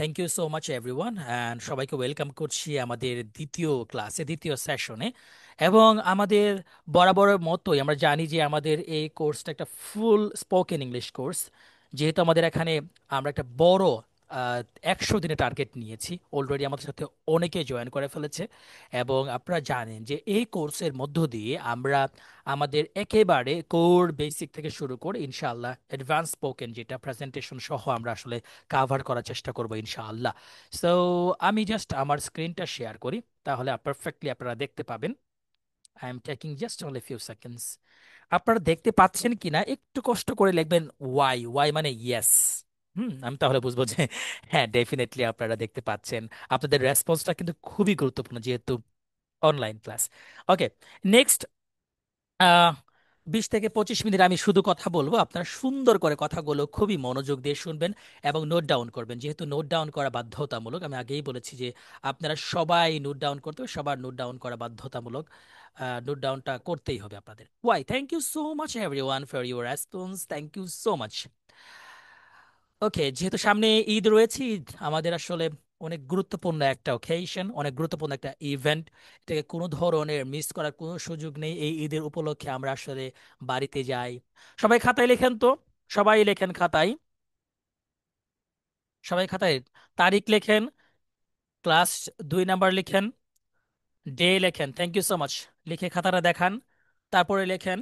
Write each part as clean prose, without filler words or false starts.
Thank you so much everyone and সবাইকে welcome করছি আমাদের দ্বিতীয় ক্লাসে, দ্বিতীয় সেশনে। এবং আমাদের বরাবরের মতোই আমরা জানি যে আমাদের এই কোর্সটা একটা ফুল স্পোকেন ইংলিশ কোর্স। যেহেতু আমাদের এখানে আমরা একটা বড় 100 দিনের টার্গেট নিয়েছি, অলরেডি আমাদের সাথে অনেকে জয়েন করে ফেলেছে। এবং আপনারা জানেন যে এই কোর্সের মধ্য দিয়ে আমরা আমাদের একেবারে কোর বেসিক থেকে শুরু করে ইনশাআল্লাহ অ্যাডভান্স স্পোকেন, যেটা প্রেজেন্টেশন সহ আমরা আসলে কাভার করার চেষ্টা করবো ইনশাআল্লাহ। সো আমি জাস্ট আমার স্ক্রিনটা শেয়ার করি, তাহলে পারফেক্টলি আপনারা দেখতে পাবেন। I am taking just only few seconds. আপনারা দেখতে পাচ্ছেন কিনা একটু কষ্ট করে লিখবেন ওয়াই, ওয়াই মানে ইয়েস। আমি তাহলে বুঝবো যে হ্যাঁ, ডেফিনেটলি আপনারা দেখতে পাচ্ছেন। আপনাদের রেসপন্সটা কিন্তু খুবই গুরুত্বপূর্ণ যেহেতু অনলাইন ক্লাস। ওকে, নেক্সট 20 থেকে 25 মিনিট আমি শুধু কথা বলবো, আপনারা সুন্দর করে কথাগুলো খুবই মনোযোগ দিয়ে শুনবেন এবং নোট ডাউন করবেন। যেহেতু নোট ডাউন করা বাধ্যতামূলক, আমি আগেই বলেছি যে আপনারা সবাই নোট ডাউন করতে হবে, সবার নোট ডাউন করা বাধ্যতামূলক। নোট ডাউনটা করতেই হবে আপনাদের। Why, thank you so much everyone for your response, thank you so much. Okay, যেহেতু সামনে ঈদ রয়েছে, ঈদ আমাদের আসলে অনেক গুরুত্বপূর্ণ একটা অকেশন, অনেক গুরুত্বপূর্ণ একটা ইভেন্ট। এটাকে কোনো ধরনের মিস করার কোনো সুযোগ নেই। এই ঈদের উপলক্ষে আমরা আসলে বাড়িতে যাই। সবাই খাতায় লেখেন তো, সবাই লেখেন খাতায়, সবাই খাতায় তারিখ লেখেন, ক্লাস 2 নাম্বার লেখেন, ডে লেখেন। Thank you so much. লিখে খাতাটা দেখান। তারপরে লেখেন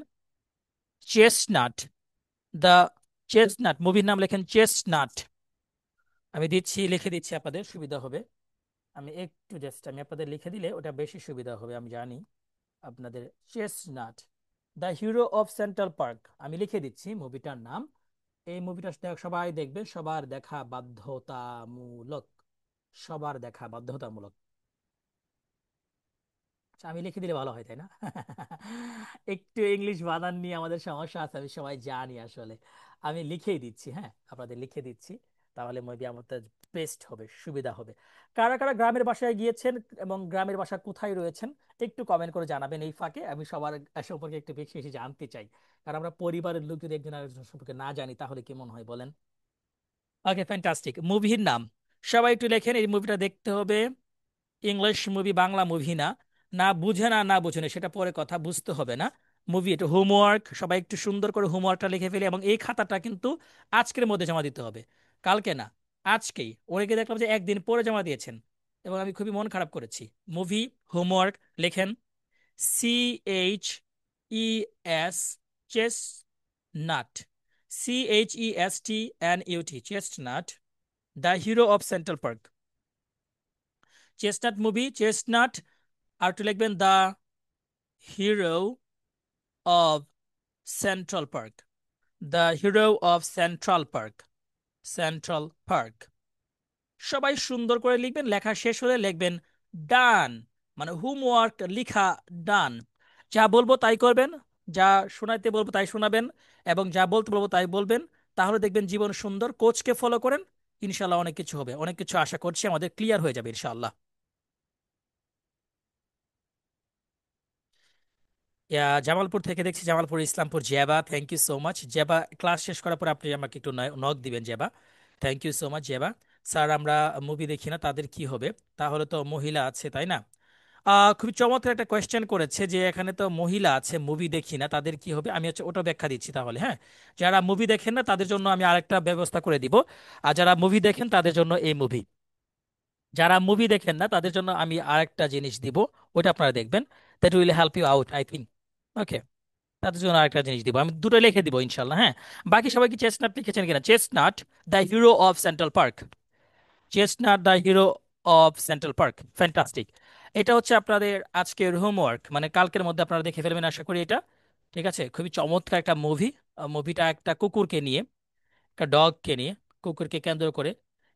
চেস্টনাট, দ্য চেস্টনাট মুভির নাম লেখেন চেস্টনাট। আমি দিচ্ছি, লিখে দিচ্ছি, আপনাদের সুবিধা হবে। আমি আপনাদের লিখে দিলে ওটা বেশি সুবিধা হবে, আমি জানি আপনাদের। Chestnut, the hero of Central park, আমি লিখে দিচ্ছি মুভিটার নাম। এই মুভিটা সবাই দেখবেন, সবার দেখা বাধ্যতামূলক, সবার দেখা বাধ্যতামূলক। আচ্ছা, আমি লিখে দিলে ভালো হয়, তাই না? একটু ইংলিশ বানান নিয়ে আমাদের সমস্যা আছে, আমি সবাই জানি আসলে। আমি লিখেই দিচ্ছি, হ্যাঁ, আপনাদের লিখে দিচ্ছি, তাহলে মেবি আমাদের বেস্ট হবে, সুবিধা হবে। কারা কারা গ্রামের বাসায় গিয়েছেন এবং গ্রামের বাসা কোথায় রয়েছেন একটু কমেন্ট করে জানাবেন এই ফাঁকে। আমি সবার সম্পর্কে একটু বেশি বেশি জানতে চাই, কারণ আমরা পরিবারের লোক যদি একজন আরেকজন সম্পর্কে না জানি তাহলে কেমন হয় বলেন। ওকে, ফ্যান্টাস্টিক। মুভির নাম সবাই একটু লেখেন, এই মুভিটা দেখতে হবে। ইংলিশ মুভি, বাংলা মুভি না। না বুঝে না, না বুঝে না সেটা পরে কথা, বুঝতে হবে না। মুভি এটা হোমওয়ার্ক, সবাই একটু সুন্দর করে হোমওয়ার্কটা লিখে ফেলে এবং এই খাতাটা কিন্তু আজকের মধ্যে জমা দিতে হবে, কালকে না, আজকেই। অনেকে দেখলাম যে একদিন পরে জমা দিয়েছেন এবং আমি খুবই মন খারাপ করেছি। মুভি হোমওয়ার্ক লেখেন CHES, chestnut, CHESTNUT, chestnut, the hero of Central Park. Chestnut movie, chestnut, আর একটু লিখবেন the hero of Central Park, the hero of Central Park, Central Park. সবাই সুন্দর করে লিখবেন, লেখা শেষ হলে লিখবেন ডান, মানে হোমওয়ার্ক লিখা ডান। যা বলবো তাই করবেন, যা শোনাইতে বলবো তাই শোনাবেন, এবং যা বলতে বলবো তাই বলবেন। তাহলে দেখবেন জীবন সুন্দর। কোচকে ফলো করেন, ইনশাল্লাহ অনেক কিছু হবে, অনেক কিছু আশা করছি আমাদের ক্লিয়ার হয়ে যাবে ইনশাল্লাহ। জামালপুর থেকে দেখছি, Jamalpur Islampur, Zeba, thank you so much Zeba. Class শেষ করার পর আপনি আমাকে একটু নক দিবেন Zeba. Thank you so much Zeba. Sir, আমরা মুভি দেখি না, তাদের কি হবে? তাহলে তো মহিলা আছে, তাই না? খুবই চমৎকার একটা কোয়েশ্চেন করেছে যে এখানে তো মহিলা আছে, মুভি দেখি না, তাদের কি হবে? আমি হচ্ছে ওটা ব্যাখ্যা দিচ্ছি তাহলে, হ্যাঁ। যারা মুভি দেখেন না তাদের জন্য আমি আরেকটা ব্যবস্থা করে দিব, আর যারা মুভি দেখেন তাদের জন্য এই মুভি। যারা মুভি দেখেন না তাদের জন্য আমি আরেকটা জিনিস দিব, ওইটা আপনারা দেখবেন। That will help you out, I think. Okay, তাদের জন্য আরেকটা জিনিস দিব, আমি দুটো লিখে দিব ইনশাল্লাহ, হ্যাঁ। বাকি সবাই কি চেস্টনাট লিখেছেন কিনা? Chestnut, the hero of Central Park, chestnut the hero of Central park, fantastic. এটা হচ্ছে আপনাদের আজকের হোমওয়ার্ক, মানে কালকের মধ্যে আপনারা দেখে ফেলবেন আশা করি এটা। ঠিক আছে, খুবই চমৎকার একটা মুভি। মুভিটা একটা কুকুরকে নিয়ে, একটা ডগকে নিয়ে, কুকুরকে কেন্দ্র করে।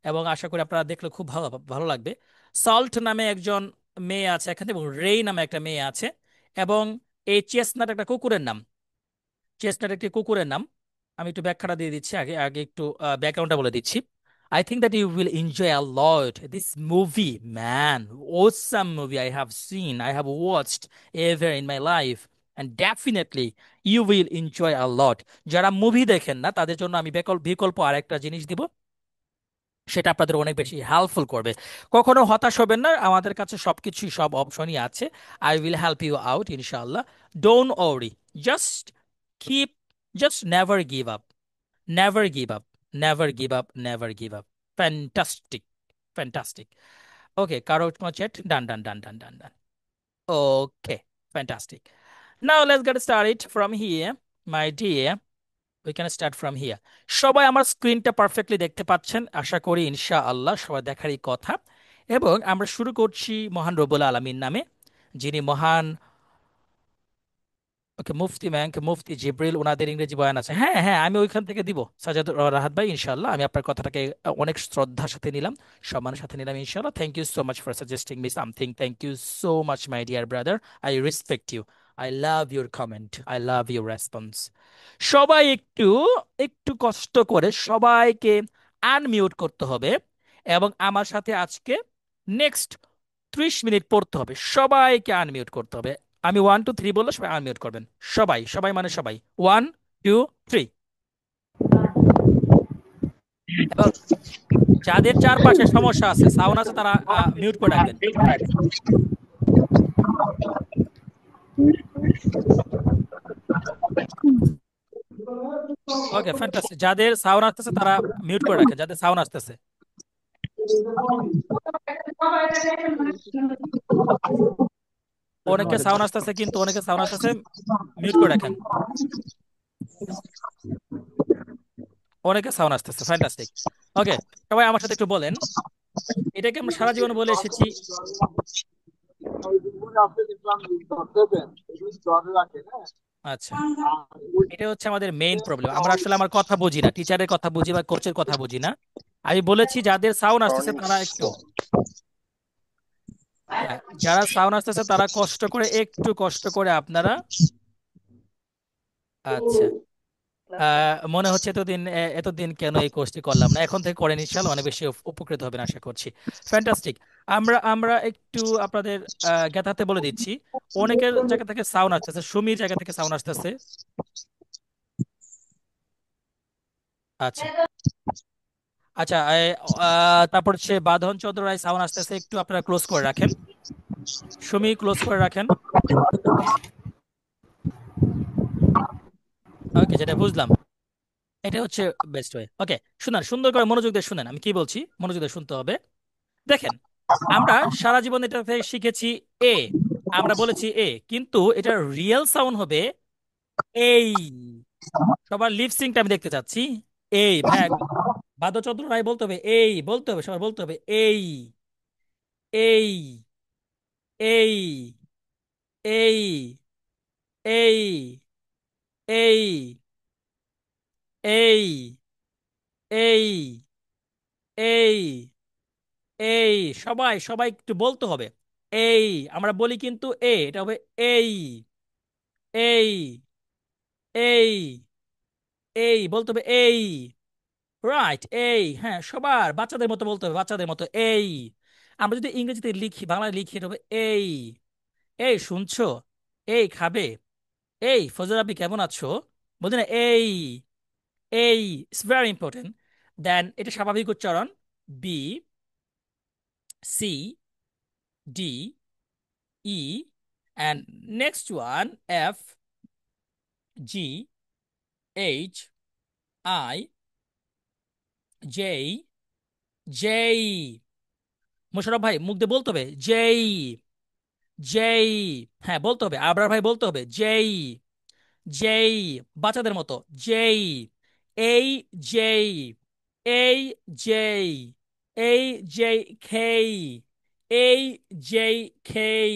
এবং আশা করি আপনারা দেখলে খুব ভালো ভালো লাগবে। সল্ট নামে একজন মেয়ে আছে এখানে, এবং রেই নামে একটা মেয়ে আছে। এবং এই চেস্টনাট একটা কুকুরের নাম, চেস্টনাট একটি কুকুরের নাম। আমি একটু ব্যাখ্যাটা দিয়ে দিচ্ছি, আগে আগে একটু ব্যাকগ্রাউন্ডটা বলে দিচ্ছি। I think that you will enjoy a lot this movie, man. Awesome movie I have seen, I have watched ever in my life, and definitely you will enjoy a lot. যারা মুভি দেখেন না তাদের জন্য আমি বিকল্প আরেকটা জিনিস দিব। সেটা আপনাদের অনেক বেশি হেল্পফুল করবে। কখনো হতাশ হবেন না, আমাদের কাছে সবকিছুই, সব অপশনই আছে। I will help you out ইনশাআল্লাহ। Don't worry, just keep, just never give up, never give up, never give up, never give up. Fantastic, fantastic. Okay, কারো কোনো চ্যাট? Done done done done done done. Okay, fantastic. Now let's get started from here, my dear. We can start from here. সবাই আমার স্ক্রিনটা perfectly দেখতে পাচ্ছেন আশা করি, ইনশাআল্লাহ সবাই দেখারই কথা। এবং আমরা শুরু করছি মহান রব্বুল আলামিন নামে, যিনি মহান। ওকে, মুফতি ম্যাঙ্ক, মুফতি জিব্রিল, ওনাদের ইংরেজি বয়ান আছে। হ্যাঁ হ্যাঁ, আমি ওইখান থেকে দিব সাজাদ রাহাত ভাই, ইনশাআল্লাহ। আমি আপনার কথাটাকে অনেক শ্রদ্ধার সাথে নিলাম, সম্মানের সাথে নিলাম, ইনশাআল্লাহ। Thank you so much for suggesting me something. Thank you so much my dear brother. I respect you. I love your comment, I love your response. সবাই একটু, একটু কষ্ট করে সবাইকে আনমিউট করতে হবে, এবং আমার সাথে আজকে নেক্সট 30 মিনিট পড়তে হবে। সবাইকে আনমিউট করতে হবে। আমি 1 2 3 বললে সবাই আনমিউট করবেন। সবাই, সবাই মানে সবাই। 1 2 3। এবং যাদের চারপাশে সমস্যা আছে, সাউন্ড আছে, তারা মিউট করে রাখবেন। ওকে, ফ্যান্টাস্টিক। যাদের সাউন্ড আসতেছে তারা মিউট করে রাখেন, যাদের সাউন্ড আসতেছে। অনেকে সাউন্ড আসতেছে, কিন্তু অনেকে সাউন্ড আসতেছে, মিউট করে রাখেন। অনেকে সাউন্ড আসতেছে, ফ্যান্টাস্টিক। ওকে, সবাই আমার সাথে একটু বলেন, এটাকে আমরা সারা জীবন বলে এসেছি। আচ্ছা, এটা হচ্ছে আমাদের মেইন প্রবলেম। আমরা আসলে আমার কথা বুঝি না, টিচারের কথা বুঝি বা কোচের কথা বুঝি না। আমি বলেছি যাদের সাউন্ড আসতেছে তারা একটু, হ্যাঁ, যারা সাউন্ড আসতেছে তারা কষ্ট করে, একটু কষ্ট করে আপনারা। আচ্ছা, মনে হচ্ছে এতদিন, এতদিন কেন এই কোর্সটি করলাম না, এখন থেকে করেন ইনশাআল্লাহ, অনেক বেশি উপকৃত হবেন আশা করছি। ফ্যান্টাস্টিক। আমরা আমরা একটু আপনাদের জ্ঞাতার্থে বলে দিচ্ছি। অনেকের জায়গা থেকে সাউন্ড আসতেছে, সুমির জায়গা থেকে সাউন্ড আসতেছে। আচ্ছা আচ্ছা, তারপর হচ্ছে বাঁধন চন্দ্র রায় সাউন্ড আসতেছে, একটু আপনারা ক্লোজ করে রাখেন। সুমি, ক্লোজ করে রাখেন। ওকে, যেটা বুঝলাম এটা হচ্ছে বেস্ট ওয়ে। ওকে, শুনেন, সুন্দর করে মনোযোগ দিয়ে শুনেন, আমি কি বলছি মনোযোগ দিয়ে শুনতে হবে। দেখেন, আমরা সারা জীবন এটাতে শিখেছি এ, আমরা বলেছি এ, কিন্তু এটা রিয়েল সাউন্ড হবে এই। সবার লিপসিংটা আমি দেখতে চাচ্ছি। এই ভাই, বাদ্যযন্ত্র রায় বলতে হবে, এই বলতে হবে, সবার বলতে হবে এই, এই, এই, এই, এই, এই, এই, এই, এই, এই। সবাই সবাই একটু বলতে হবে এই। আমরা বলি কিন্তু এটা হবে এই, এই, এই, এই বলতে হবে এই। রাইট, এই, হ্যাঁ, সবার বাচ্চাদের মতো বলতে হবে, বাচ্চাদের মতো এই। আমরা যদি ইংরেজিতে লিখি, বাংলায় লিখি, এটা হবে এই। এই শুনছো? এই খাবে? এই ফজর আপনি কেমন আছো? বলছি না এই, এই। It's very important. দেন এটা স্বাভাবিক উচ্চারণ, B, C, D, E, and next one F, G, H, I, J, J. Mosharraf ভাই মুখ দিয়ে বলতে হবে জেই, জেই। হ্যাঁ, বলতে হবে, আবরার ভাই বলতে হবে জেই, জেই। বাচ্চাদের মতো জেই, এই, জেই, এই, জেই, এই, জেই, খেই, এই, জেই, খেই,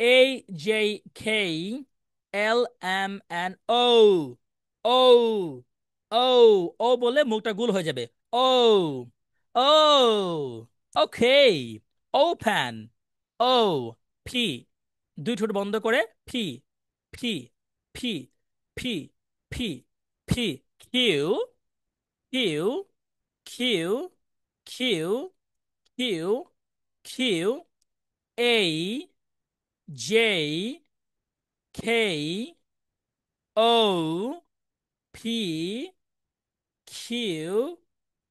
এই, জেই, খেই, এল, এম, এন, ও, ও, ও। ও বললে মুখটা গোল হয়ে যাবে। ও, ও, ওকে, ওপেন, ও, ফি, দুই ঠোঁট বন্ধ করে, P, P, P, P, P, P, Q, Q, Q, Q, Q, Q, এই, J, K, O, P, Q,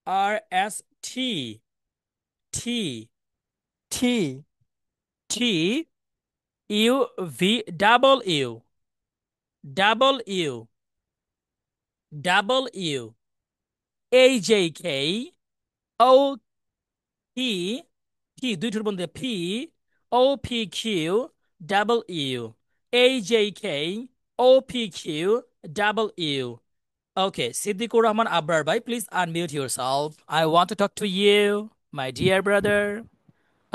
RST, T, T. T, U, V, double U, double U, double U, AJK, O, P, P, দুই ঠোঁট বন্ধ দিয়ে, P, O, P, Q, double U, AJK, O, P, Q, double U. Okay, Siddiqur Rahman Abrar bhai, please unmute yourself. I want to talk to you, my dear brother.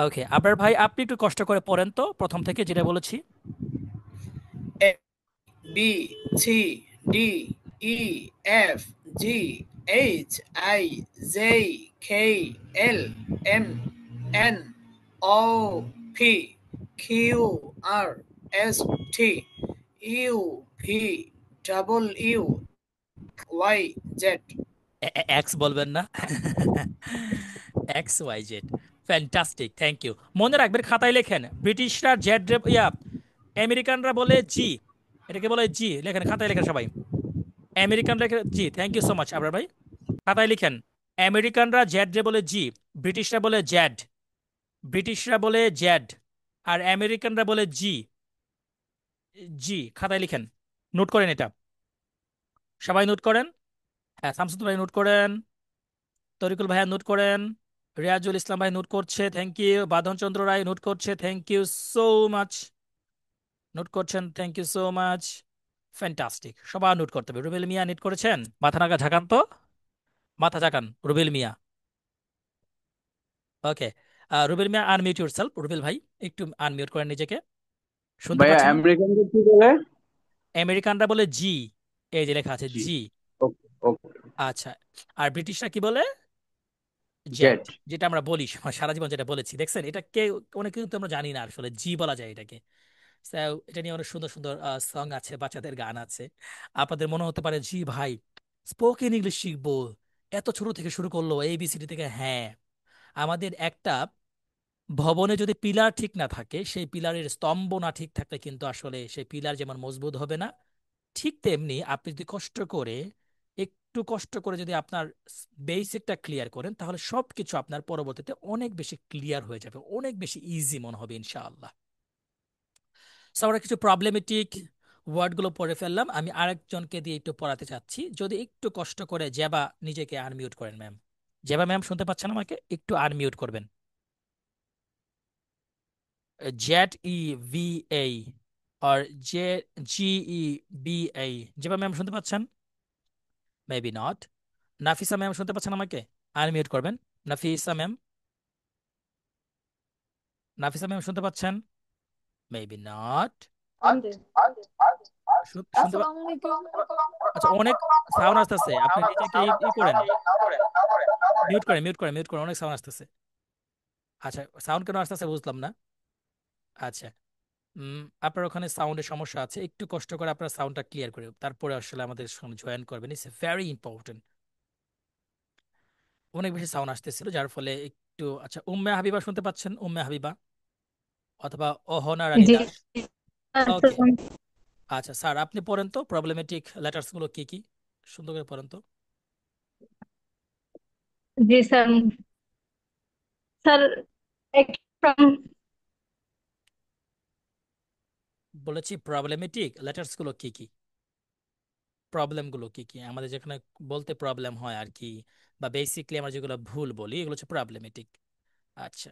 Okay, Abrar ভাই আপনি একটু কষ্ট করে পড়েন তো প্রথম থেকে যেটা বলেছি। A, B, C, D, E, F, G, H, I, J, K, L, M, N, O, P, Q, R, S, T, U, V, W, Y, Z. X বলবেন না? XYZ, fantastic, thank you. মনে রাখবেন, খাতায় লেখেন, ব্রিটিশরা জেড, আমেরিকানরা বলে জি, এটাকে বলে জি, লেখেন খাতায়, লেখেন সবাই। আমেরিকান লেখে জি, thank you so much Abrar ভাই। খাতায় লিখেন, আমেরিকানরা জেড রে বলে জি, ব্রিটিশরা বলে জ্যাড, ব্রিটিশরা বলে জ্যাড, আর আমেরিকানরা বলে জি, জি। খাতায় লিখেন, নোট করেন এটা, সবাই নোট করেন। হ্যাঁ, শামসুদ্দিন ভাই নোট করেন, তরিকুল ভাইয়া নোট করেন, রিয়াজুল ইসলাম ভাই নোট করছে, thank you. Badhon Chandra Roy note করছে, thank you so much, note করছেন, thank you so much, fantastic. সবার নোট করতে হবে। রুবেল মিয়া নোট করেছেন? মাথা নাগা ঝাঁকান তো, মাথা ঝাঁকান রুবেল মিয়া। ওকে, রুবেল মিয়া আনমিউট ইউরসেলফ। রুবেল ভাই একটু আনমিউট করেন নিজেকে, শুনতে ভাইয়া পাচ্ছেন? আমেরিকানদের কি বলে? আমেরিকানরা বলে জি, এই যে লেখা আছে জি। জি। ওকে ওকে। আচ্ছা, আর ব্রিটিশরা কি বলে? Jet, jet. যেটা আমরা বলি সারা জীবন, যেটা বলেছি দেখছেন, এটা কে, অনেক কিন্তু আমরা জানি না আসলে জি বলা যায় এটাকে। So, এটা নিয়ে অনেক সুন্দর সুন্দর সং আছে, বাচ্চাদের গান আছে। আপনাদের মনে হতে পারে জি ভাই স্পোকেন ইংলিশ শিখবো, এত ছোট থেকে শুরু করলো ABCD থেকে। হ্যাঁ, আমাদের একটা ভবনে যদি পিলার ঠিক না থাকে, সেই পিলারের স্তম্ভ না ঠিক থাকলে কিন্তু আসলে সেই পিলার যেমন মজবুত হবে না, ঠিক তেমনি আপনি যদি কষ্ট করে, একটু কষ্ট করে যদি আপনার বেসিকটা ক্লিয়ার করেন, তাহলে সবকিছু আপনার পরবর্তীতে অনেক বেশি ক্লিয়ার হয়ে যাবে, অনেক বেশি ইজি মনে হবে ইনশাআল্লাহ। সো আমরা কিছু প্রবলেমেটিক ওয়ার্ডগুলো পড়ে ফেললাম, আমি আরেকজনকে দিয়ে একটু পড়াতে চাচ্ছি, যদি একটু কষ্ট করে জেবা নিজেকে আনমিউট করেন ম্যাম। জেবা ম্যাম শুনতে পাচ্ছেন আমাকে? একটু আনমিউট করবেন। ZEVA আর GEBA, জেবা ম্যাম শুনতে পাচ্ছেন? Maybe not. নাফিসা ম্যাম শুনতে পাচ্ছেন আমাকে? আনমিউট করবেন। নাফিসা ম্যাম, নাফিসা ম্যাম শুনতে পাচ্ছেন? Maybe not. আন্টি, শুনতে আসসালামু আলাইকুম। আচ্ছা, অনেক সাউন্ড আসতেছে, আপনি নিজেকে ই করেন, মিউট করেন, মিউট করেন, মিউট করেন, অনেক সাউন্ড আসতেছে। আচ্ছা, সাউন্ড কেন আসতেছে বুঝলাম না। আচ্ছা, আপনার ওখানে সাউন্ডের সমস্যা আছে, একটু কষ্ট করে আপনার সাউন্ডটা ক্লিয়ার করে তারপরে আসলে আমাদের সঙ্গে জয়েন করবেন, ইটস ভেরি ইম্পর্টেন্ট। অনেক বেশি সাউন্ড আসতেছিল যার ফলে একটু। আচ্ছা, উম্মে হাবিবা শুনতে পাচ্ছেন? উম্মে হাবিবা অথবা অহনা রানী জি, দাস। ওকে, আসসালাম। আচ্ছা স্যার আপনি পড়েন তো প্রবলেমেটিক লেটার্স গুলো কি কি, সুন্দর করে পড়েন তো। জি স্যার। Sir, from. বলেছি প্রবলেমেটিক লেটার্স গুলো কি কি, প্রবলেম গুলো কি কি, আমাদের যেখানে বলতে প্রবলেম হয় আর কি, বা বেসিকলি আমরা যেগুলো ভুল বলি এগুলো হচ্ছে প্রবলেমেটিক। আচ্ছা,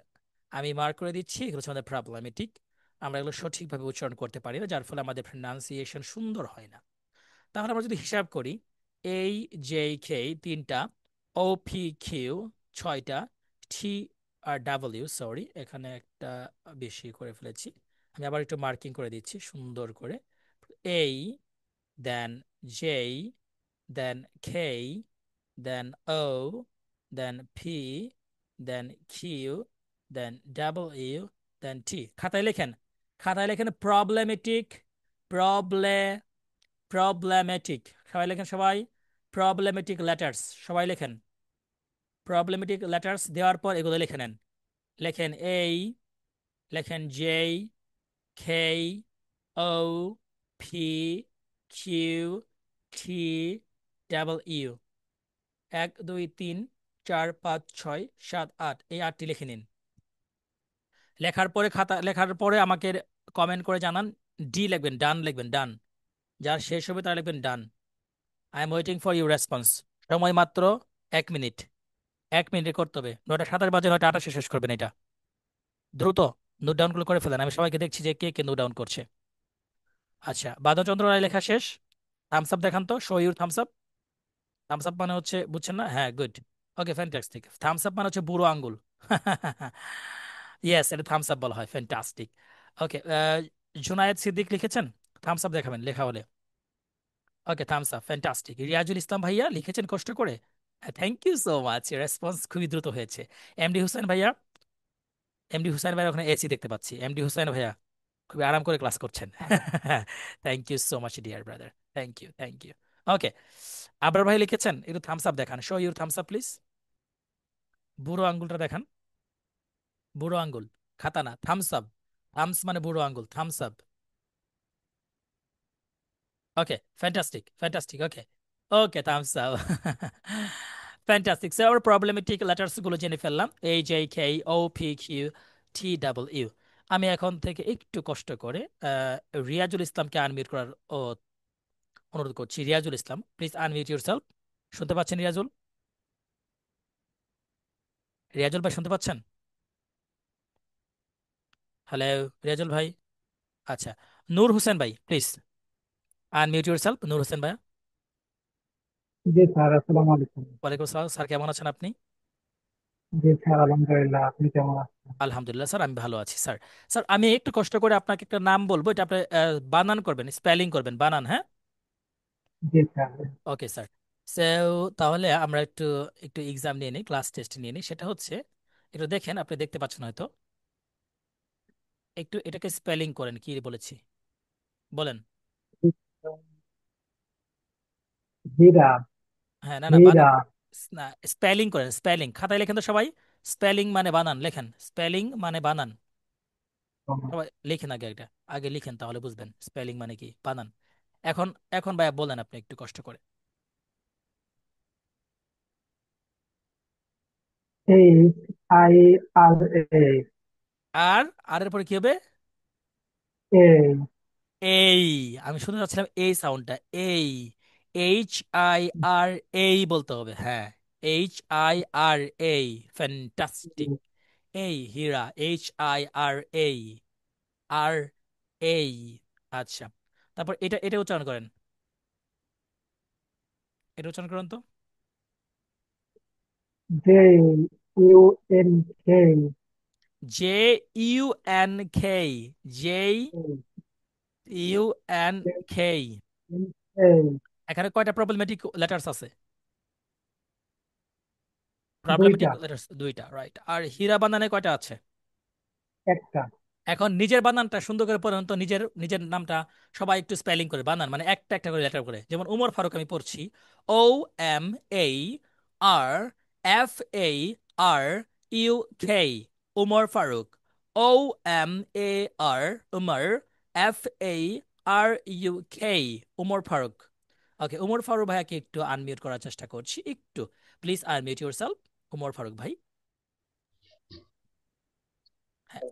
আমি মার্ক করে দিচ্ছি, এগুলো হচ্ছে আমাদের প্রবলেমেটিক। আমরা এগুলো সঠিকভাবে উচ্চারণ করতে পারি না, যার ফলে আমাদের প্রনাউন্সিয়েশন সুন্দর হয় না। তাহলে আমরা যদি হিসাব করি, AJK তিনটা, OPQ ছয়টা, TRW, সরি এখানে একটা বেশি করে ফেলেছি, আমি আবার একটু মার্কিং করে দিচ্ছি সুন্দর করে। A, then J, then K, then O, then P, then Q, then W, then T। খাতায় লেখেন, খাতায় লেখেন প্রবলেমেটিক, প্রবলে প্রবলেমেটিক, সবাই লেখেন সবাই, প্রবলেমেটিক লেটার্স সবাই লেখেন। প্রবলেমেটিক লেটার্স দেওয়ার পর এগুলো লিখে নেন, লেখেন A, লেখেন J, K, O, P, Q, T, W, 1 2 3 4 5 6 7 8, এই 8টি লিখে নিন। লেখার পরে আমাকে কমেন্ট করে জানান ডি লিখবেন, ডান লিখবেন, ডান। যার শেষ হবে তারা লিখবেন done. I am waiting for your response. সময় মাত্র 1 মিনিট। 1 মিনিটে করতে হবে। 9:27 বাজে, 9:28 শেষ করবেন এটা। দ্রুত নোট ডাউন করে ফেলেন। আমি সবাইকে দেখছি যে কে কে নোট ডাউন করছে। আচ্ছা, বাদচন্দ্র রায় লেখা শেষ। থামস আপ দেখান তো, show your thumbs up. Thumbs up মানে হচ্ছে, বুঝছেন না? হ্যাঁ, good. Okay, fantastic. Thumbs up মানে হচ্ছে বুড়ো আঙ্গুল। ইয়েস, এটা থামস আপ বলা হয়। ফ্যান্টাস্টিক। ওকে, জুনায়েদ সিদ্দিক লিখেছেন, থামস আপ দেখাবেন লেখা হলে। Okay, thumbs up, fantastic. Riazul Islam ভাইয়া লিখেছেন কষ্ট করে, thank you so much. Response খুবই দ্রুত হয়েছে। এমডি হুসেন ভাইয়া, এমডি হুসেন ভাইয়া ওখানে এসি দেখতে পাচ্ছি। এমডি হুসেন ভাইয়া খুবই আরাম করে ক্লাস করছেন। Thank you so much dear brother, thank you, thank you. Okay, Abrar ভাই লিখেছেন, একটু থামস আপ দেখান, show your thumbs up please. বুড়ো আঙ্গুলটা দেখান, বুড়ো আঙ্গুল, খাতা না, থামস আপ। থামস মানে বুড়ো আঙ্গুল, থামস আপ। ওকে, ফ্যান্টাস্টিক, ফ্যান্টাস্টিক। ওকে, ওকে, থামস আপ। ফ্যান্টাস্টিক। সো আমরা প্রবলেমেটিক লেটার্স গুলো জেনে ফেললাম, AJKOPQTW। আমি এখন থেকে একটু কষ্ট করে রিয়াজুল ইসলামকে আনমিউট করার অনুরোধ করছি। রিয়াজুল ইসলাম, প্লিজ আনমিউট ইউরসেলফ। শুনতে পাচ্ছেন রিয়াজুল? রিয়াজুল ভাই শুনতে পাচ্ছেন? হ্যালো রিয়াজুল ভাই। আচ্ছা, নূর হোসেন ভাই প্লিজ আনমিউট ইউরসেলফ। নূর হোসেন ভাই। জি স্যার, আসসালামু আলাইকুম। ওয়ালাইকুম আসসালাম স্যার, কেমন আছেন আপনি? জি স্যার, আলহামদুলিল্লাহ। আপনি কেমন আছেন? আলহামদুলিল্লাহ স্যার, আমি ভালো আছি স্যার। স্যার, আমি একটু কষ্ট করে আপনাকে একটা নাম বলবো, এটা আপনি বানান করবেন, স্পেলিং করবেন, বানান, হ্যাঁ? জি স্যার। Okay sir. সো তাহলে আমরা একটু একটু এক্সাম নিয়ে নিই, ক্লাস টেস্ট নিয়ে নিই। সেটা হচ্ছে, একটু দেখেন, আপনি দেখতে পাচ্ছেন হয়তো, একটু এটাকে স্পেলিং করেন, কি বলেছি বলেন। হীরা। হ্যাঁ, না না, বানান। হীরা। না, স্পেলিং করেন, স্পেলিং। খাতায় লেখেন তো সবাই, স্পেলিং মানে বানান লেখেন, স্পেলিং মানে বানান। সবাই লিখেন, আগে এটা আগে লিখেন, তাহলে বুঝবেন স্পেলিং মানে কি, বানান। এখন এখন ভাইয়া বলেন আপনি একটু কষ্ট করে। HIRA। আর আর এর পরে কি হবে? এ। এই, আমি শুনতে চাচ্ছিলাম এই সাউন্ডটা, এই। HIRA বলতে হবে, হ্যাঁ। HIRA, fantastic. এই হীরা, HIRA, আর আচ্ছা, তারপর এটা এটা উচ্চারণ করেন, এটা উচ্চারণ করেন তো। JUNK। JUNK, JUNK। এখানে কয়টা প্রবলেমেটিক লেটার্স আছে? দুইটা। প্রবলেমেটিক লেটার্স দুইটা, রাইট। আর হীরা বানানে কয়টা আছে? একটা। এখন নিজের বানানটা সুন্দর করে পড়েন তো, নিজের নিজের নামটা সবাই একটু স্পেলিং করে বানান, মানে একটা একটা করে লেটার করে। যেমন উমর ফারুক আমি পড়ছি, OMARFARUK, Umar Faruk. OMAR, Umar, FARUK, Umar Faruk. ওকে, উমর ফারুক ভাইয়াকে একটু আনমিউট করার চেষ্টা করছি, একটু please unmute yourself. Umar Faruk ভাই। হ্যাঁ,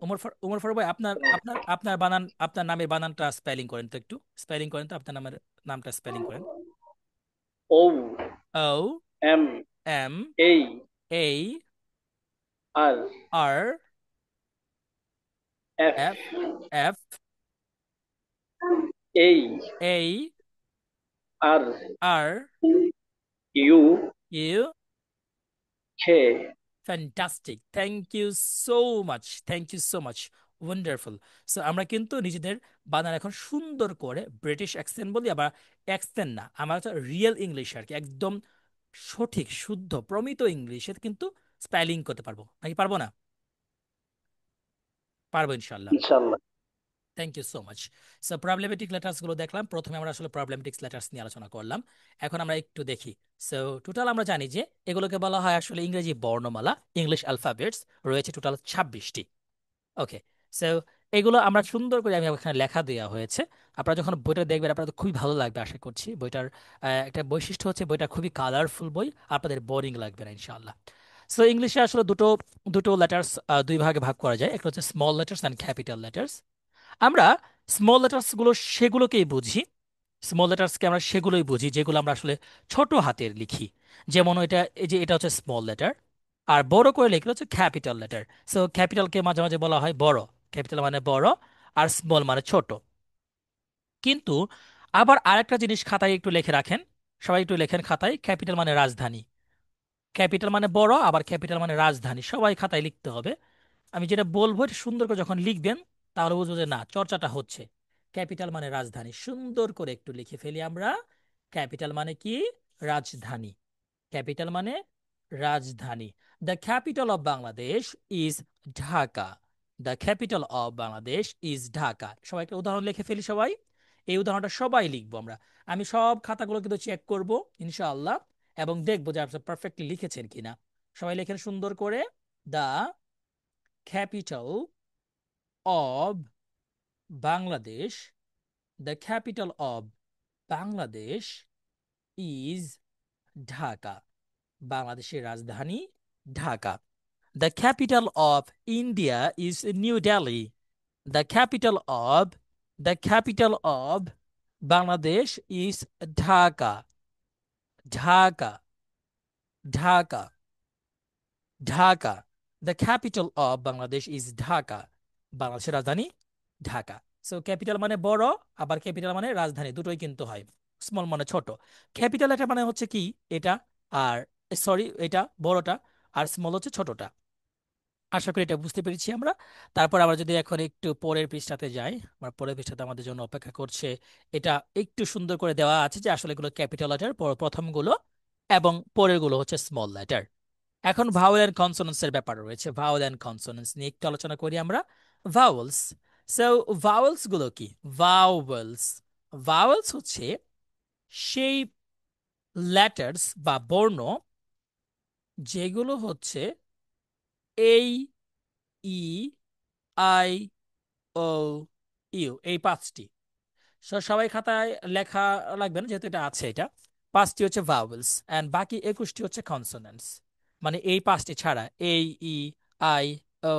উমর ফারুক ভাই, আপনার আপনার আপনার বানান, আপনার নামের বানানটা স্পেলিং করেন তো, একটু স্পেলিং করেন তো, আপনার নামের নামটা স্পেলিং করেন। O O M M A A R R F F F A A R R U U. K. Fantastic, thank you so much, thank you so much, wonderful. So আমরা কিন্তু নিজেদের বানান এখন সুন্দর করে ব্রিটিশ অ্যাকসেন্ট বলি, আবার accent না, আমরা হচ্ছে রিয়েল ইংলিশ আর কি, একদম সঠিক শুদ্ধ প্রমিত ইংলিশে কিন্তু স্পেলিং করতে পারবো, নাকি পারবো না? পারবো ইনশাল্লাহ। Inshallah. Thank you so much. So problematic letters গুলো দেখলাম, প্রথমে আমরা আসলে প্রবলেমেটিক লেটার্স নিয়ে আলোচনা করলাম। এখন আমরা একটু দেখি। সো টোটাল আমরা জানি যে এগুলোকে বলা হয় আসলে ইংরেজি বর্ণমালা, ইংলিশ অ্যালফাবেটস। রয়েছে টোটাল 26টি। ওকে, সো এগুলো আমরা সুন্দর করে, আমি এখানে লেখা দেওয়া হয়েছে। আপনারা যখন বইটা দেখবেন আপনাদের খুবই ভালো লাগবে আশা করছি। বইটার একটা বৈশিষ্ট্য হচ্ছে বইটা খুবই কালারফুল বই, আপনাদের বোরিং লাগবে না ইনশাআল্লাহ। সো ইংলিশে আসলে দুটো দুটো লেটার্স দুই ভাগে ভাগ করা যায়, একটা হচ্ছে small letters and capital letters. আমরা স্মল লেটার্স গুলো সেগুলোকেই বুঝি, স্মল লেটার্সকে আমরা সেগুলোই বুঝি যেগুলো আমরা আসলে ছোট হাতের লিখি। যেমন এটা, এই যে এটা হচ্ছে স্মল লেটার, আর বড় করে লিখলে হচ্ছে ক্যাপিটাল লেটার। সো ক্যাপিটালকে মাঝে মাঝে বলা হয় বড়, ক্যাপিটাল মানে বড়, আর স্মল মানে ছোট। কিন্তু আবার আরেকটা জিনিস খাতায় একটু লিখে রাখেন, সবাই একটু লেখেন খাতায়, ক্যাপিটাল মানে রাজধানী। ক্যাপিটাল মানে বড়, আবার ক্যাপিটাল মানে রাজধানী, সবাই খাতায় লিখতে হবে। আমি যেটা বলবো এটা সুন্দর করে যখন লিখবেন তাহলে বুঝবো যে না, চর্চাটা হচ্ছে। ক্যাপিটাল মানে রাজধানী, সুন্দর করে একটু লিখে ফেলি আমরা। ক্যাপিটাল মানে কি? রাজধানী। ক্যাপিটাল মানে রাজধানী। The capital of Bangladesh is Dhaka. The capital of Bangladesh is Dhaka. সবাই একটা উদাহরণ লিখে ফেলি সবাই। এই উদাহরণটা সবাই লিখবো আমরা। আমি সব খাতাগুলো কিন্তু চেক করব ইনশাআল্লাহ, এবং দেখবো যে আপনি পারফেক্টলি লিখেছেন কিনা। সবাই লেখেন সুন্দর করে। The capital of Bangladesh, the capital of Bangladesh is Dhaka. বাংলাদেশের রাজধানী Dhaka. The capital of India is new Delhi. The capital of the capital of Bangladesh is Dhaka. Dhaka, Dhaka, Dhaka. The capital of Bangladesh is Dhaka. বাংলাদেশের রাজধানী ঢাকা। সো ক্যাপিটাল মানে বড়, আবার ক্যাপিটাল মানে রাজধানী, দুটোই কিন্তু হয়। স্মল মানে ছোট। ক্যাপিটাল এটা মানে হচ্ছে কি, এটা, আর সরি এটা বড়টা, আর স্মল হচ্ছে ছোটটা। আশা করি এটা বুঝতে পেরেছি আমরা। তারপর আমরা যদি এখন একটু পরের পৃষ্ঠাতে যাই, আমার পরের পৃষ্ঠাতে আমাদের জন্য অপেক্ষা করছে। এটা একটু সুন্দর করে দেওয়া আছে যে আসলে এগুলো ক্যাপিটাল লেটার প্রথমগুলো, এবং পরের গুলো হচ্ছে স্মল লেটার। এখন ভাওয়েল অ্যান্ড কনসোনেন্টস এর ব্যাপার রয়েছে। ভাওয়েল অ্যান্ড কনসোনেন্টস নিয়ে একটু আলোচনা করি আমরা। ভাওয়েলস। সো ভাওয়েলস গুলো কি? ভাওয়েলস, ভাওয়েলস হচ্ছে সেই লেটার্স বা বর্ণ যেগুলো হচ্ছে এই, ই, আই, ও, ইউ, এই পাঁচটি। সবাই খাতায় লেখা লাগবে না যেহেতু এটা আছে। এটা পাঁচটি হচ্ছে ভাওয়েলস, অ্যান্ড বাকি 21টি হচ্ছে কনসোনেন্টস। মানে এই পাঁচটি ছাড়া, এই, ই, আই, ও,